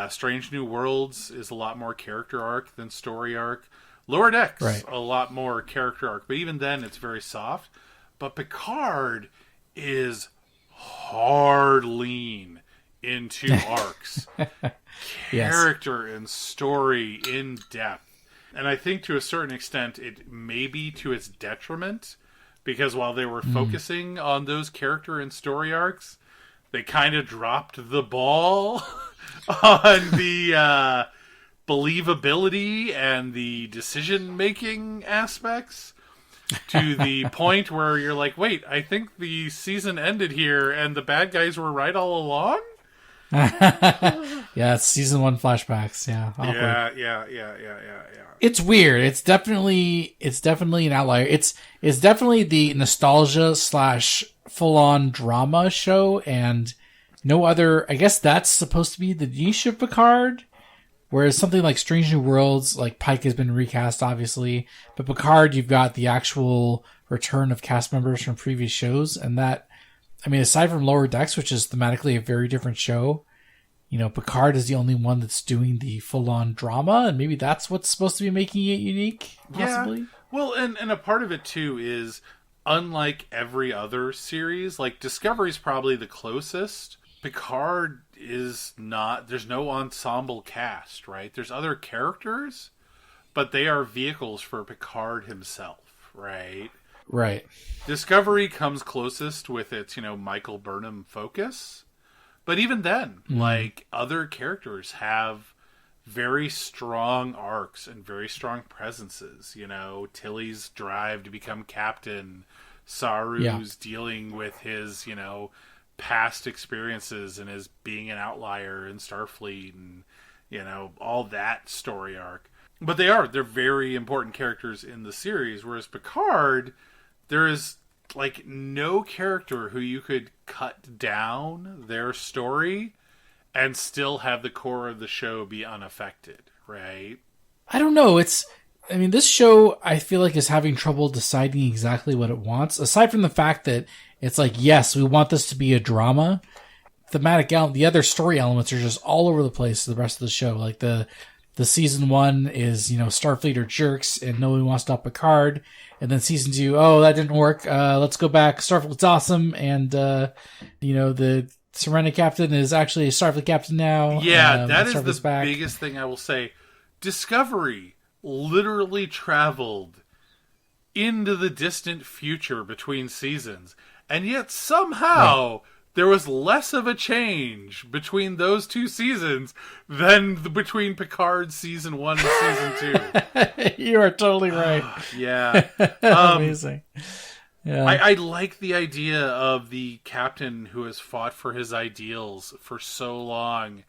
Strange New Worlds is a lot more character arc than story arc. Lower Decks, a lot more character arc, but even then it's very soft. But Picard is hard lean into arcs. Character and story in depth. And I think to a certain extent it may be to its detriment, because while they were focusing on those character and story arcs, they kind of dropped the ball on the believability and the decision-making aspects, to the point where you're like, wait, I think the season ended here and the bad guys were right all along? Yeah, it's season 1 flashbacks. Yeah. Awkward. Yeah. It's weird. It's definitely an outlier. It's definitely the nostalgia / full-on drama show, and no other. I guess that's supposed to be the niche of Picard. Whereas something like Strange New Worlds, like Pike has been recast, obviously, but Picard, you've got the actual return of cast members from previous shows, and that, I mean, aside from Lower Decks, which is thematically a very different show, Picard is the only one that's doing the full-on drama, and maybe that's what's supposed to be making it unique, possibly. Yeah. Well, and a part of it, too, is unlike every other series, like Discovery's probably the closest. Picard is not, there's no ensemble cast, right? There's other characters, but they are vehicles for Picard himself, right? Right. Discovery comes closest with its, Michael Burnham focus. But even then, other characters have very strong arcs and very strong presences. Tilly's drive to become captain, Saru's dealing with his, past experiences and his being an outlier in Starfleet and, all that story arc. But they're very important characters in the series, whereas Picard, there is no character who you could cut down their story and still have the core of the show be unaffected, right? I don't know. This show, I feel like, is having trouble deciding exactly what it wants. Aside from the fact that it's yes, we want this to be a drama. The other story elements are just all over the place the rest of the show. Like the season 1 is, Starfleet are jerks and nobody wants to stop Picard. And then season 2, oh, that didn't work. Let's go back. Starfleet's awesome. And, the Serenity captain is actually a Starfleet captain now. Yeah, that is the biggest thing I will say. Discovery literally traveled into the distant future between seasons. And yet somehow there was less of a change between those 2 seasons than between Picard season 1 and season 2. You are totally right. Yeah. Amazing. Yeah. I like the idea of the captain who has fought for his ideals for so long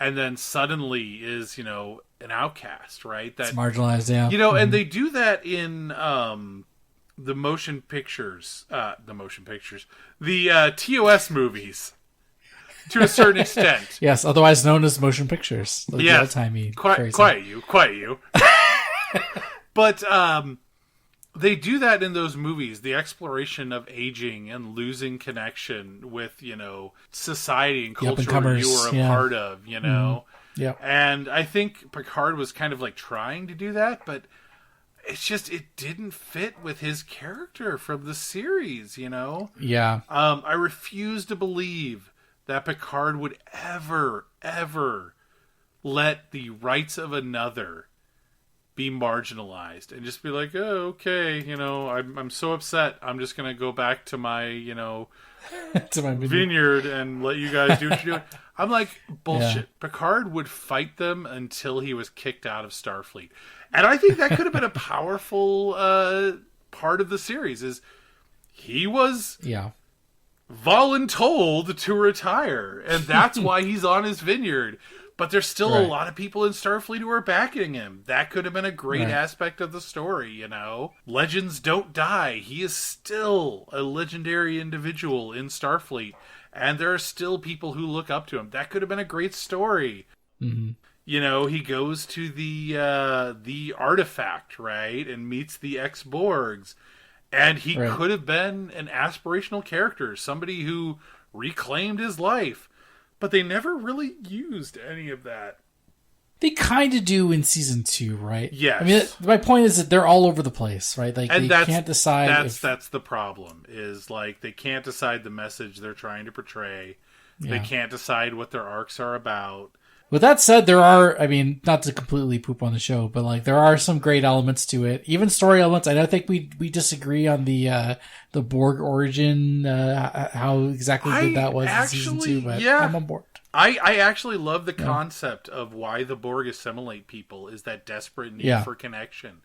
and then suddenly is, an outcast, right? It's marginalized, yeah. And they do that in the motion pictures, the TOS movies, to a certain extent. Yes, otherwise known as motion pictures. Like the old-timey quiet you. But they do that in those movies, the exploration of aging and losing connection with, society and culture you were a part of, Yeah. And I think Picard was kind of like trying to do that, but it's just, it didn't fit with his character from the series, Yeah. I refuse to believe that Picard would ever let the rights of another be marginalized and just be like, oh, okay, I'm so upset. I'm just going to go back to my, to my vineyard and let you guys do what you're doing. I'm like, bullshit. Yeah. Picard would fight them until he was kicked out of Starfleet. And I think that could have been a powerful part of the series, is he was voluntold to retire. And that's why he's on his vineyard. But there's still a lot of people in Starfleet who are backing him. That could have been a great aspect of the story, Legends don't die. He is still a legendary individual in Starfleet. And there are still people who look up to him. That could have been a great story. Mm-hmm. He goes to the artifact, right? And meets the ex-Borgs. And he could have been an aspirational character. Somebody who reclaimed his life. But they never really used any of that. They kind of do in season 2, right? Yes. I mean, my point is that they're all over the place, right? Like, and they can't decide. That's the problem. Is like they can't decide the message they're trying to portray. Yeah. They can't decide what their arcs are about. With that said, there are, I mean, not to completely poop on the show, but like there are some great elements to it. Even story elements. I think we disagree on the Borg origin, how exactly good that was in season 2, but I'm on board. I actually love the concept of why the Borg assimilate people, is that desperate need for connection.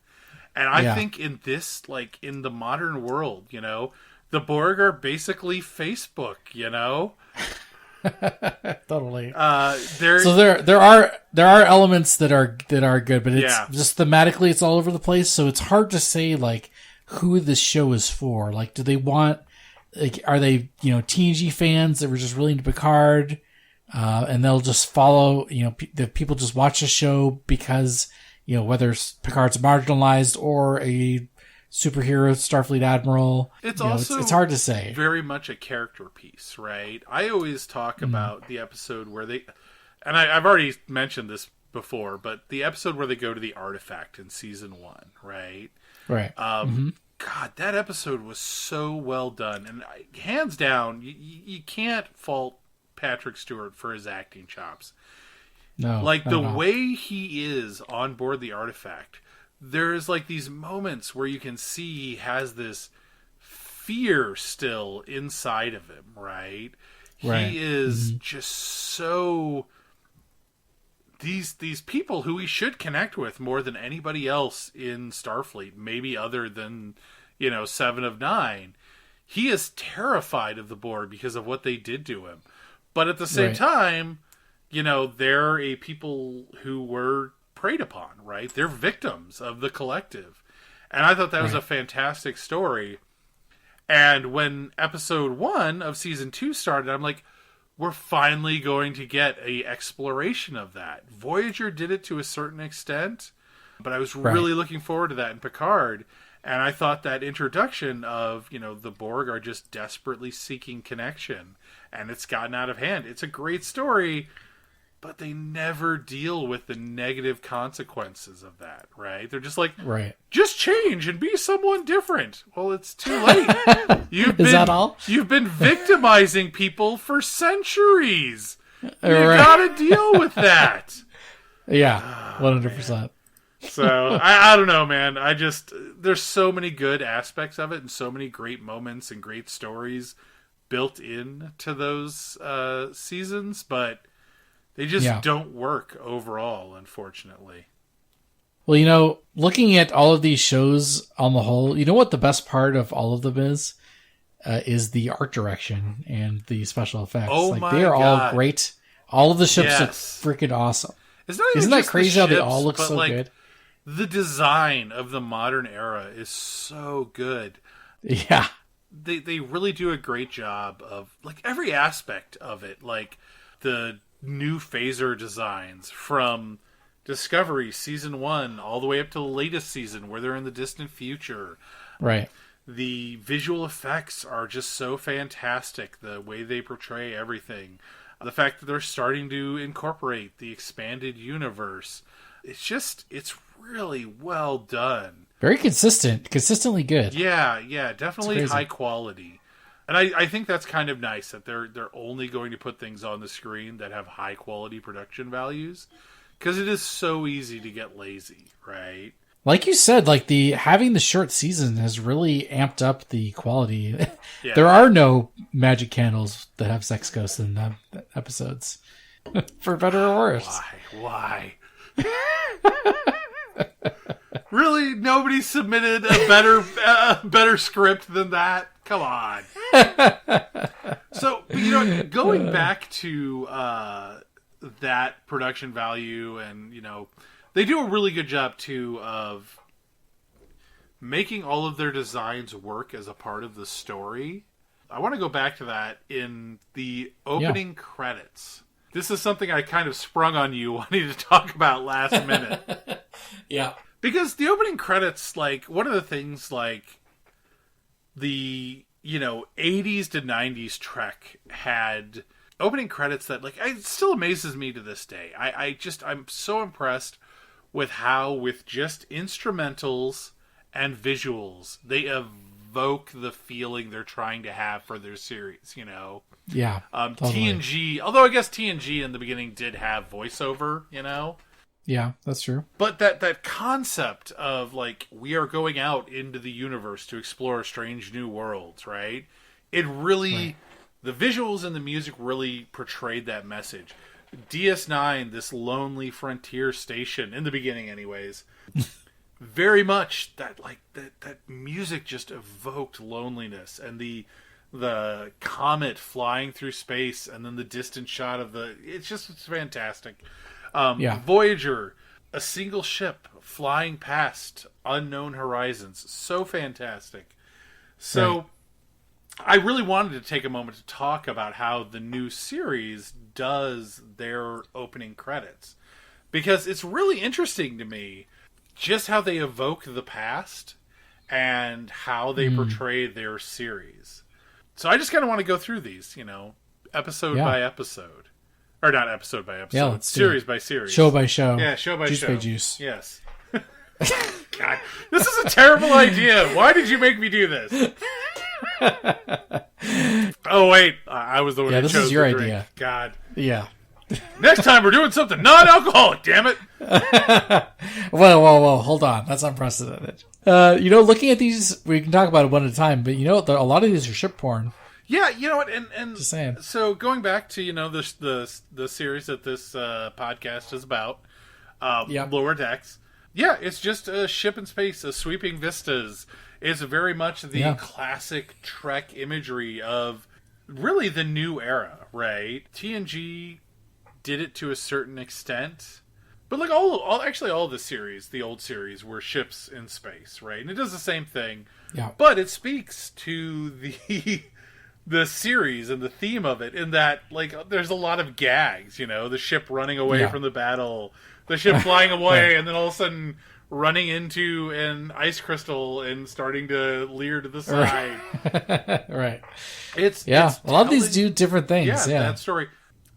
And I think in this, like in the modern world, the Borg are basically Facebook, Totally. So there are elements that are good, but it's just thematically it's all over the place. So it's hard to say like who this show is for. Like, do they want, like, are they TNG fans that were just really into Picard, and they'll just follow the people just watch the show because whether Picard's marginalized or a superhero Starfleet admiral. It's also it's hard to say. Very much a character piece, right? I always talk about the episode where they, and I've already mentioned this before, but the episode where they go to the artifact in season 1, right? Right. God, that episode was so well done, and hands down, you can't fault Patrick Stewart for his acting chops. No, like the way he is on board the artifact. There's like these moments where you can see he has this fear still inside of him, right? He is just so... These people who he should connect with more than anybody else in Starfleet, maybe other than, 7 of 9. He is terrified of the Borg because of what they did to him. But at the same time, they're a people who were preyed upon, right? They're victims of the collective. And I thought that was a fantastic story. And when episode 1 of season 2 started, I'm like, we're finally going to get a exploration of that. Voyager did it to a certain extent, but I was really looking forward to that in Picard. And I thought that introduction of, the Borg are just desperately seeking connection, and it's gotten out of hand. It's a great story, but they never deal with the negative consequences of that, right? They're just like, just change and be someone different. Well, it's too late. Is that all? You've been victimizing people for centuries. You gotta deal with that. Yeah, 100%. So, I don't know, man. There's so many good aspects of it and so many great moments and great stories built into those seasons, but they just don't work overall, unfortunately. Well, looking at all of these shows on the whole, what the best part of all of them is the art direction and the special effects. Oh like my they are God. all great. All of the ships Yes. look freaking awesome. It's not even Isn't that just the crazy how they ships, all look but, so like, good? the design of the modern era is so good. Yeah. They really do a great job of, like, every aspect of it. Like, the new phaser designs from Discovery Season 1 all the way up to the latest season where they're in the distant future. Right. The visual effects are just so fantastic. The way they portray everything. The fact that they're starting to incorporate the expanded universe. It's really well done. Very consistently good. Yeah, definitely high quality. And I think that's kind of nice that they're only going to put things on the screen that have high quality production values, because it is so easy to get lazy, right? Like you said, like having the short season has really amped up the quality. Yeah. There are no magic candles that have sex ghosts in the episodes, for better or worse. Why? Really, nobody submitted a better script than that? Come on. So, going back to that production value, and they do a really good job too of making all of their designs work as a part of the story. I want to go back to that in the opening credits. This is something I kind of sprung on you wanting to talk about last minute. Yeah. Because the opening credits, like, one of the things, like, the, 80s to 90s Trek had opening credits that, like, it still amazes me to this day. I'm so impressed with how, with just instrumentals and visuals, they evoke the feeling they're trying to have for their series, Yeah. Totally. TNG, although I guess TNG in the beginning did have voiceover, Yeah, that's true. But that concept of, like, we are going out into the universe to explore strange new worlds, right? It really, Right. The visuals and the music really portrayed that message. DS9, this lonely frontier station, in the beginning anyways, very much that music just evoked loneliness, and the comet flying through space, and then the distant shot of it's fantastic. Voyager, a single ship flying past unknown horizons. So fantastic. So, Right. I really wanted to take a moment to talk about how the new series does their opening credits. Because it's really interesting to me just how they evoke the past and how they portray their series. So I just kind of want to go through these, episode by episode. Or not episode by episode. Yeah, let's do series it. by series. Show by show. Yeah, show by juice show. By juice. Yes. God, this is a terrible idea. Why did you make me do this? Oh, wait. I was the one who chose this is your the drink. idea. God. Yeah. Next time we're doing something non-alcoholic, damn it. Whoa. Hold on. That's unprecedented. Looking at these, we can talk about it one at a time, but a lot of these are ship porn. Yeah, you know what, and Just saying. So going back to the series that this podcast is about, Lower Decks. Yeah, it's just a ship in space, a sweeping vistas. It's very much the classic Trek imagery of really the new era, right? TNG did it to a certain extent, but like all of the series, the old series, were ships in space, right? And it does the same thing. Yeah, but it speaks to the series and the theme of it in that, like, there's a lot of gags, the ship running away from the battle, the ship flying away, and then all of a sudden running into an ice crystal and starting to leer to the side. Right. It's a lot of these do different things. Yeah, that story.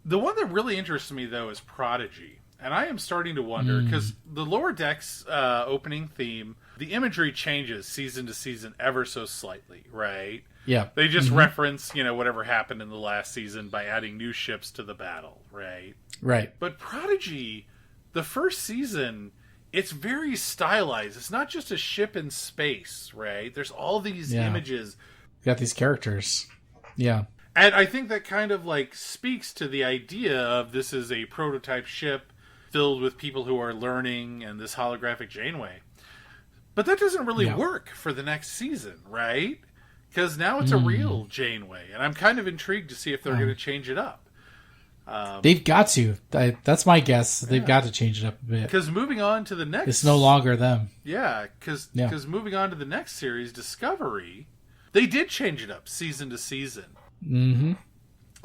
The one that really interests me, though, is Prodigy. And I am starting to wonder, because the Lower Decks opening theme, the imagery changes season to season ever so slightly, right? Yeah. They just reference, whatever happened in the last season by adding new ships to the battle, right? Right. But Prodigy, the first season, it's very stylized. It's not just a ship in space, right? There's all these images. You got these characters. Yeah. And I think that kind of, like, speaks to the idea of this is a prototype ship filled with people who are learning and this holographic Janeway. But that doesn't really work for the next season, right? Because now it's a real Janeway, and I'm kind of intrigued to see if they're going to change it up. They've got to. That's my guess. They've got to change it up a bit. Because moving on to the next... It's no longer them. Yeah, because moving on to the next series, Discovery, they did change it up season to season. Mm-hmm.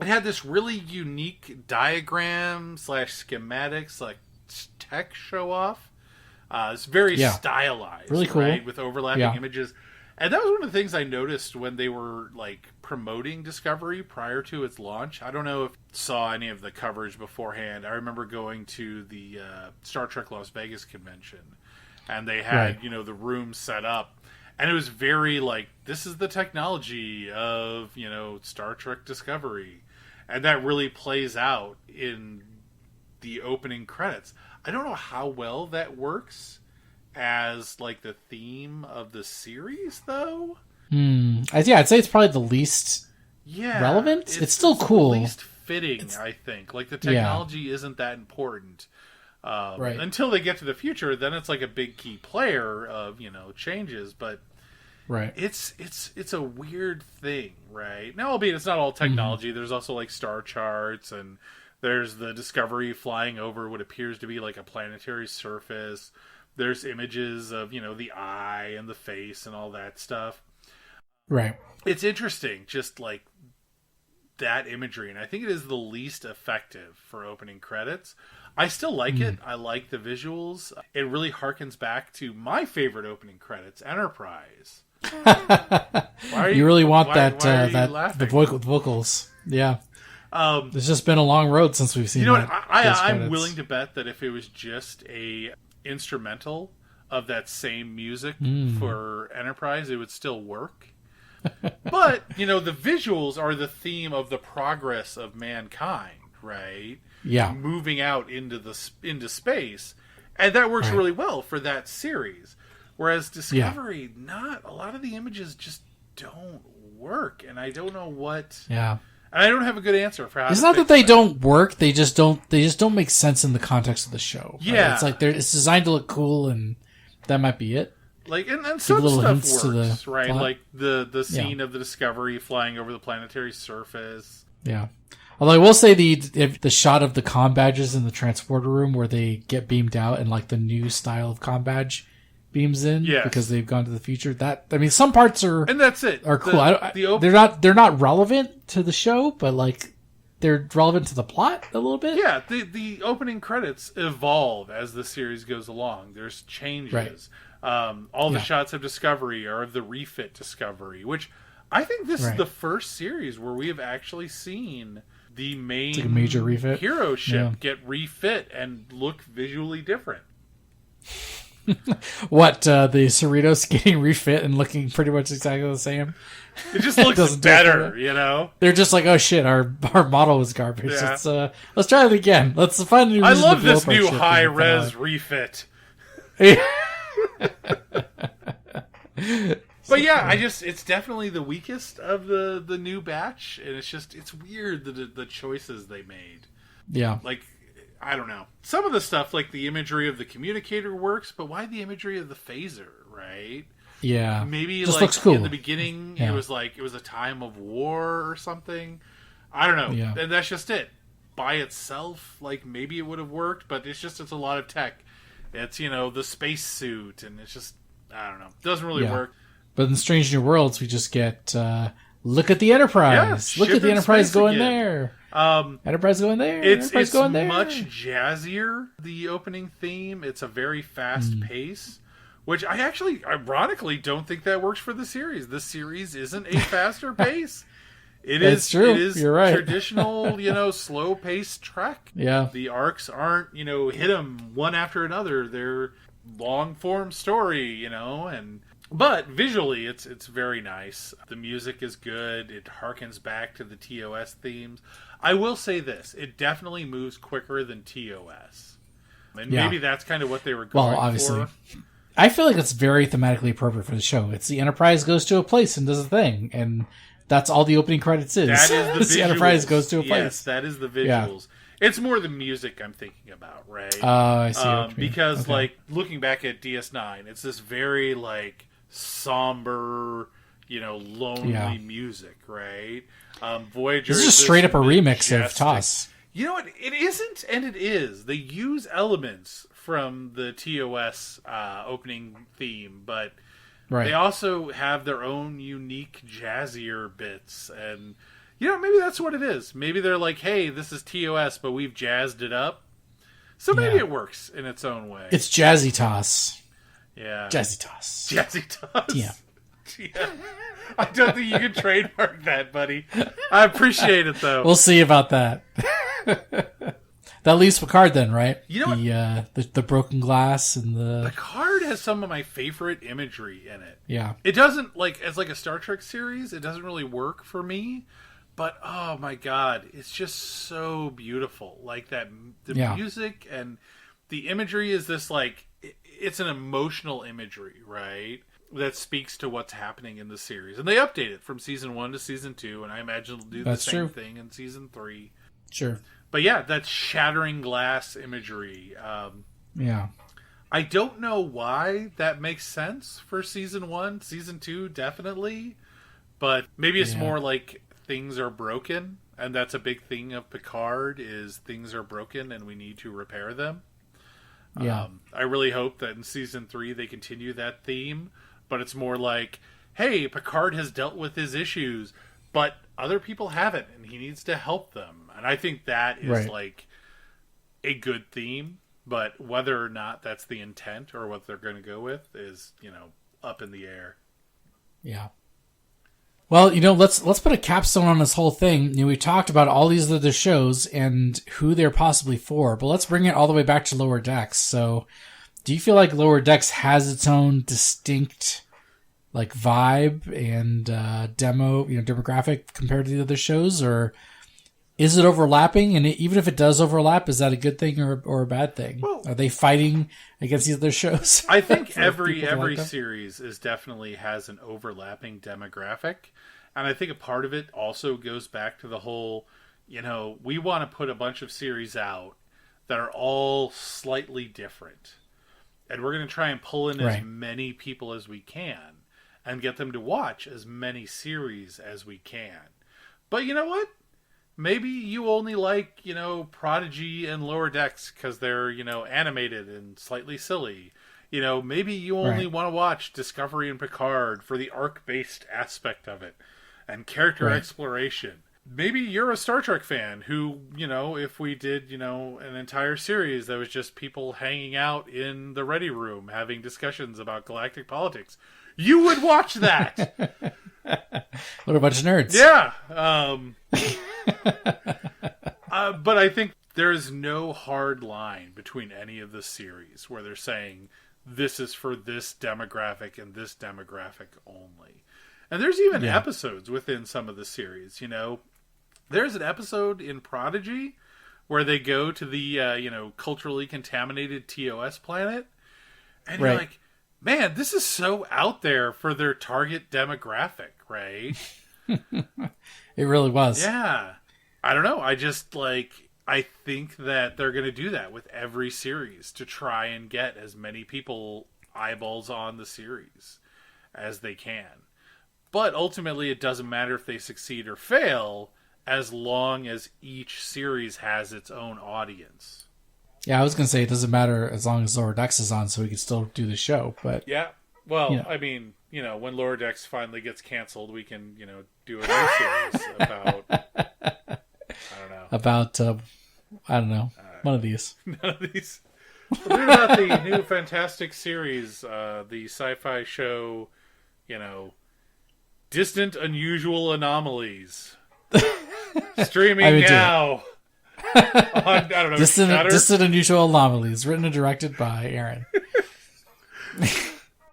It had this really unique diagram / schematics, like tech show off. It's very stylized, really cool, right? With overlapping images. And that was one of the things I noticed when they were like promoting Discovery prior to its launch. I don't know if you saw any of the coverage beforehand. I remember going to the Star Trek Las Vegas convention, and they had the room set up, and it was very like, this is the technology of Star Trek Discovery, and that really plays out in the opening credits. I don't know how well that works as like the theme of the series, though. I'd say it's probably the least relevant. It's still cool. The least fitting, I think. Like, the technology isn't that important until they get to the future. Then it's like a big key player of changes, but it's a weird thing, right? Now, albeit it's not all technology. There's also like star charts, and there's the Discovery flying over what appears to be like a planetary surface. There's images of, the eye and the face and all that stuff. Right. It's interesting, just like that imagery. And I think it is the least effective for opening credits. I still like it. I like the visuals. It really harkens back to my favorite opening credits, Enterprise. You really want the vocals. Yeah. It's just been a long road since we've seen that. I'm willing to bet that if it was just a instrumental of that same music for Enterprise, it would still work. But the visuals are the theme of the progress of mankind, right? Yeah, moving out into space, and that works really well for that series. Whereas Discovery, not a lot of the images just don't work, and I don't know what. Yeah. And I don't have a good answer for how. It's not that they don't work; they just don't make sense in the context of the show. Yeah, right? It's like it's designed to look cool, and that might be it. Like, and some stuff works, right? Plot. Like the scene of the Discovery flying over the planetary surface. Yeah. Although I will say the shot of the comm badges in the transporter room where they get beamed out and like the new style of comm badge beams in because they've gone to the future. Some parts are, and that's it, are cool. They're not relevant to the show, but like they're relevant to the plot a little bit. Yeah, the opening credits evolve as the series goes along. There's changes. Right. All the shots of Discovery are of the refit Discovery, which I think this is the first series where we have actually seen the main like a major refit hero ship get refit and look visually different. What, the Cerritos getting refit and looking pretty much exactly the same? It just looks better, They're just like, oh shit, our model was garbage. Yeah. Let's try it again. Let's find a new reason. I love this new high-res refit. But yeah, it's definitely the weakest of the new batch, and it's weird the choices they made. Yeah. Like, I don't know. Some of the stuff, like the imagery of the communicator works, but why the imagery of the phaser, right? Yeah. Maybe just like looks cool. In the beginning it was a time of war or something. I don't know. Yeah. And that's just it. By itself, like maybe it would have worked, but it's a lot of tech. It's, the space suit, and it's just, I don't know. It doesn't really work. But in Strange New Worlds, we just get, look at the Enterprise. Yeah, look at the Enterprise going again. there. Enterprise going there. It's going there. much jazzier, the opening theme. It's a very fast pace, which I actually, ironically, don't think that works for the series. The series isn't a faster pace. It's true. It is You're right. Traditional, slow-paced Trek. Yeah. The arcs aren't, hit them one after another. They're long-form story, But visually, it's very nice. The music is good. It harkens back to the TOS themes. I will say this. It definitely moves quicker than TOS. And maybe that's kind of what they were going obviously. for. I feel like it's very thematically appropriate for the show. It's the Enterprise goes to a place and does a thing. And that's all the opening credits is. That is the Enterprise goes to a place. Yes, that is the visuals. Yeah. It's more the music I'm thinking about, right? Oh, I see what you mean. Because, looking back at DS9, it's this very, somber, lonely music, right? Voyager. This is just straight up a remix of TOS. You know what? It isn't, and it is. They use elements from the TOS opening theme, but they also have their own unique jazzier bits. And, maybe that's what it is. Maybe they're like, hey, this is TOS, but we've jazzed it up. So maybe it works in its own way. It's Jazzy Toss. Yeah. Jazzy Toss. Jazzy Toss. Yeah. Yeah. I don't think you can trademark that, buddy. I appreciate it, though. We'll see about that. That leaves Picard then, right? You know the broken glass and the... Picard has some of my favorite imagery in it. Yeah. It doesn't, as like a Star Trek series, it doesn't really work for me. But, oh my God, it's just so beautiful. Like the music and the imagery is this, it's an emotional imagery, right? That speaks to what's happening in the series. And they update it from season 1 to season 2, and I imagine they'll do the same thing in season 3. Sure. But yeah, that's shattering glass imagery. Yeah. I don't know why that makes sense for season 1. Season 2, definitely. But maybe it's more like things are broken, and that's a big thing of Picard, is things are broken and we need to repair them. Yeah. I really hope that in season 3 they continue that theme, but it's more like, hey, Picard has dealt with his issues, but other people haven't, and he needs to help them. And I think that is a good theme, but whether or not that's the intent or what they're going to go with is, up in the air. Yeah. Well, let's put a capstone on this whole thing. We talked about all these other shows and who they're possibly for, but let's bring it all the way back to Lower Decks. So, do you feel like Lower Decks has its own distinct vibe and demographic compared to the other shows, or is it overlapping? And even if it does overlap, is that a good thing or a bad thing? Well, are they fighting against these other shows? I think every series definitely has an overlapping demographic, and I think a part of it also goes back to the whole, we want to put a bunch of series out that are all slightly different, and we're going to try and pull in as many people as we can and get them to watch as many series as we can. But you know what? Maybe you only like, Prodigy and Lower Decks because they're, animated and slightly silly. Maybe you only want to watch Discovery and Picard for the arc-based aspect of it and character exploration. Maybe you're a Star Trek fan who, if we did, an entire series that was just people hanging out in the ready room having discussions about galactic politics, you would watch that. What a bunch of nerds. Yeah. But I think there is no hard line between any of the series where they're saying this is for this demographic and this demographic only. And there's even episodes within some of the series, There's an episode in Prodigy where they go to the, culturally contaminated TOS planet. And you're like, man, this is so out there for their target demographic, right? It really was. Yeah. I don't know. I just, I think that they're going to do that with every series to try and get as many people eyeballs on the series as they can. But ultimately, it doesn't matter if they succeed or fail as long as each series has its own audience. Yeah, I was going to say it doesn't matter as long as Lower Decks is on, so we can still do the show. But yeah, well, I mean, when Lower Decks finally gets canceled, we can, do a new series about, I don't know, one of these. None of these. What about the new Fantastic series, the sci-fi show, Distant Unusual Anomalies, streaming now. On, I don't know, Distant Unusual Anomalies, written and directed by Aaron.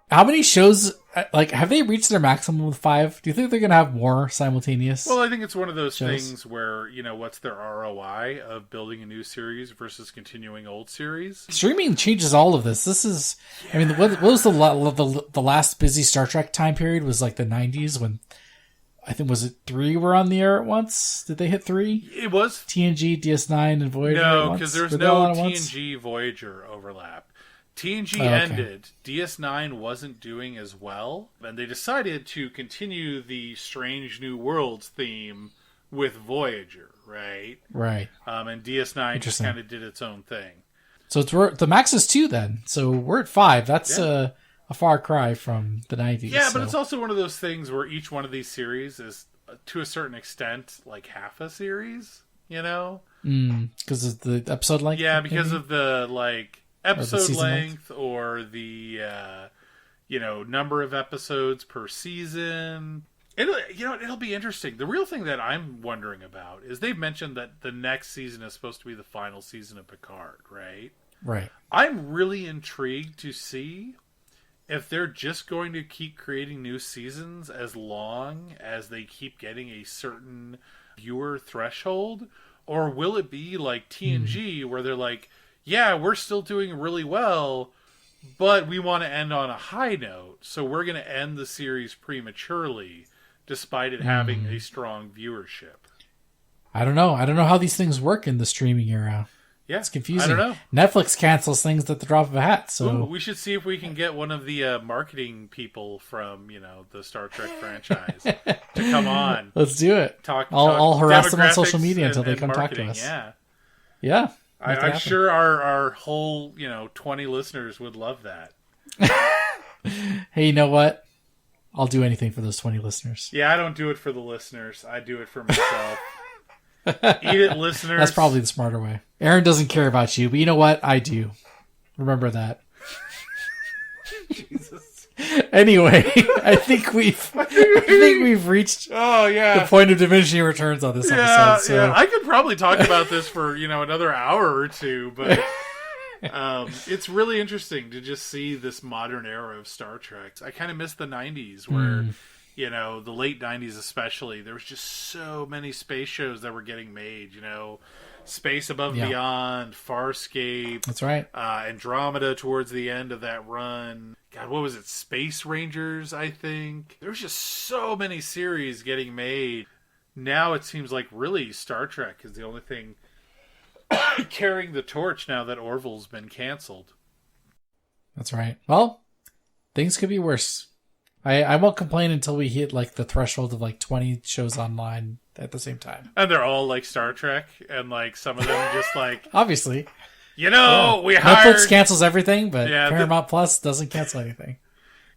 How many shows, have they reached their maximum with 5? Do you think they're going to have more simultaneous? Well, I think it's one of those things where, what's their ROI of building a new series versus continuing old series? Streaming changes all of this. This is, I mean, what was the last busy Star Trek time period was the 90s when, I think, was it 3 were on the air at once? Did they hit 3? It was TNG, DS9, and Voyager. No, because there's no TNG Voyager overlap. TNG ended. DS9 wasn't doing as well, and they decided to continue the Strange New Worlds theme with Voyager, right? Right. And DS9 just kind of did its own thing. So the max is 2 then. So we're at 5. That's a far cry from the 90s. Yeah, but it's also one of those things where each one of these series is, to a certain extent, like half a series, you know? Because of the episode length? Yeah, because of the, like, episode length length or the, number of episodes per season. It'll be interesting. The real thing that I'm wondering about is they've mentioned that the next season is supposed to be the final season of Picard, right? Right. I'm really intrigued to see if they're just going to keep creating new seasons as long as they keep getting a certain viewer threshold, or will it be like TNG where they're like, yeah, we're still doing really well, but we want to end on a high note, so we're going to end the series prematurely despite it having a strong viewership. I don't know. I don't know how these things work in the streaming era. Yeah, it's confusing. I don't know. Netflix cancels things at the drop of a hat. So we should see if we can get one of the marketing people from the Star Trek franchise to come on. Let's do it. I'll harass them on social media until they come marketing. Talk to us. Yeah. I'm sure our whole 20 listeners would love that. Hey, you know what? I'll do anything for those 20 listeners. Yeah, I don't do it for the listeners. I do it for myself. Eat it, listeners. That's probably the smarter way. Aaron doesn't care about you, but you know what? I do. Remember that. Jesus. Anyway, I think we've reached the point of diminishing returns on this episode. So. Yeah, I could probably talk about this for another hour or two, but it's really interesting to just see this modern era of Star Trek. I kind of miss the 90s where the late 90s especially, there was just so many space shows that were getting made, Space Above and Beyond, Farscape. That's right. Andromeda towards the end of that run. God, what was it? Space Rangers, I think. There was just so many series getting made. Now it seems like really Star Trek is the only thing carrying the torch now that Orville's been canceled. That's right. Well, things could be worse. I won't complain until we hit like the threshold of like 20 shows online at the same time. And they're all like Star Trek, and like some of them just like obviously. We hired Netflix cancels everything, but Paramount Plus doesn't cancel anything.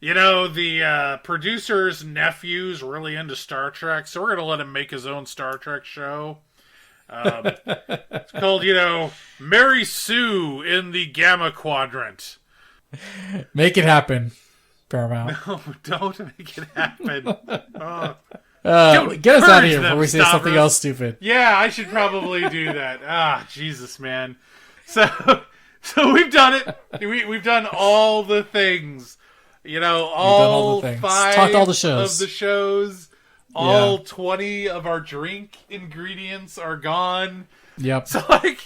The producer's nephew's really into Star Trek, so we're gonna let him make his own Star Trek show. It's called, Mary Sue in the Gamma Quadrant. Make it happen, Paramount. No, don't make it happen. Get us out of here before we say something else stupid. Yeah, I should probably do that. Jesus, man. So we've done it. We've done all the things. All 5 talked all the shows. of the shows. All 20 of our drink ingredients are gone. Yep. So, I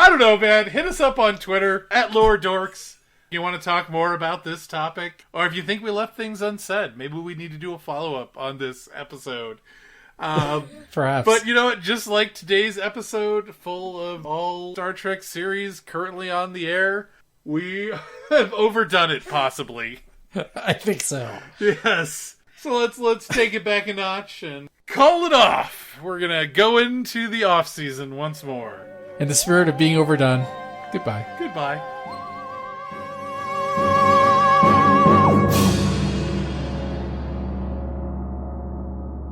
don't know, man. Hit us up on Twitter, @LoreDorks. If you want to talk more about this topic, or if you think we left things unsaid, maybe we need to do a follow-up on this episode. Perhaps. But you know what? Just like today's episode, full of all Star Trek series currently on the air, we have overdone it, possibly. I think so. Yes. So let's take it back a notch and call it off. We're gonna go into the off season once more. In the spirit of being overdone, goodbye. Goodbye.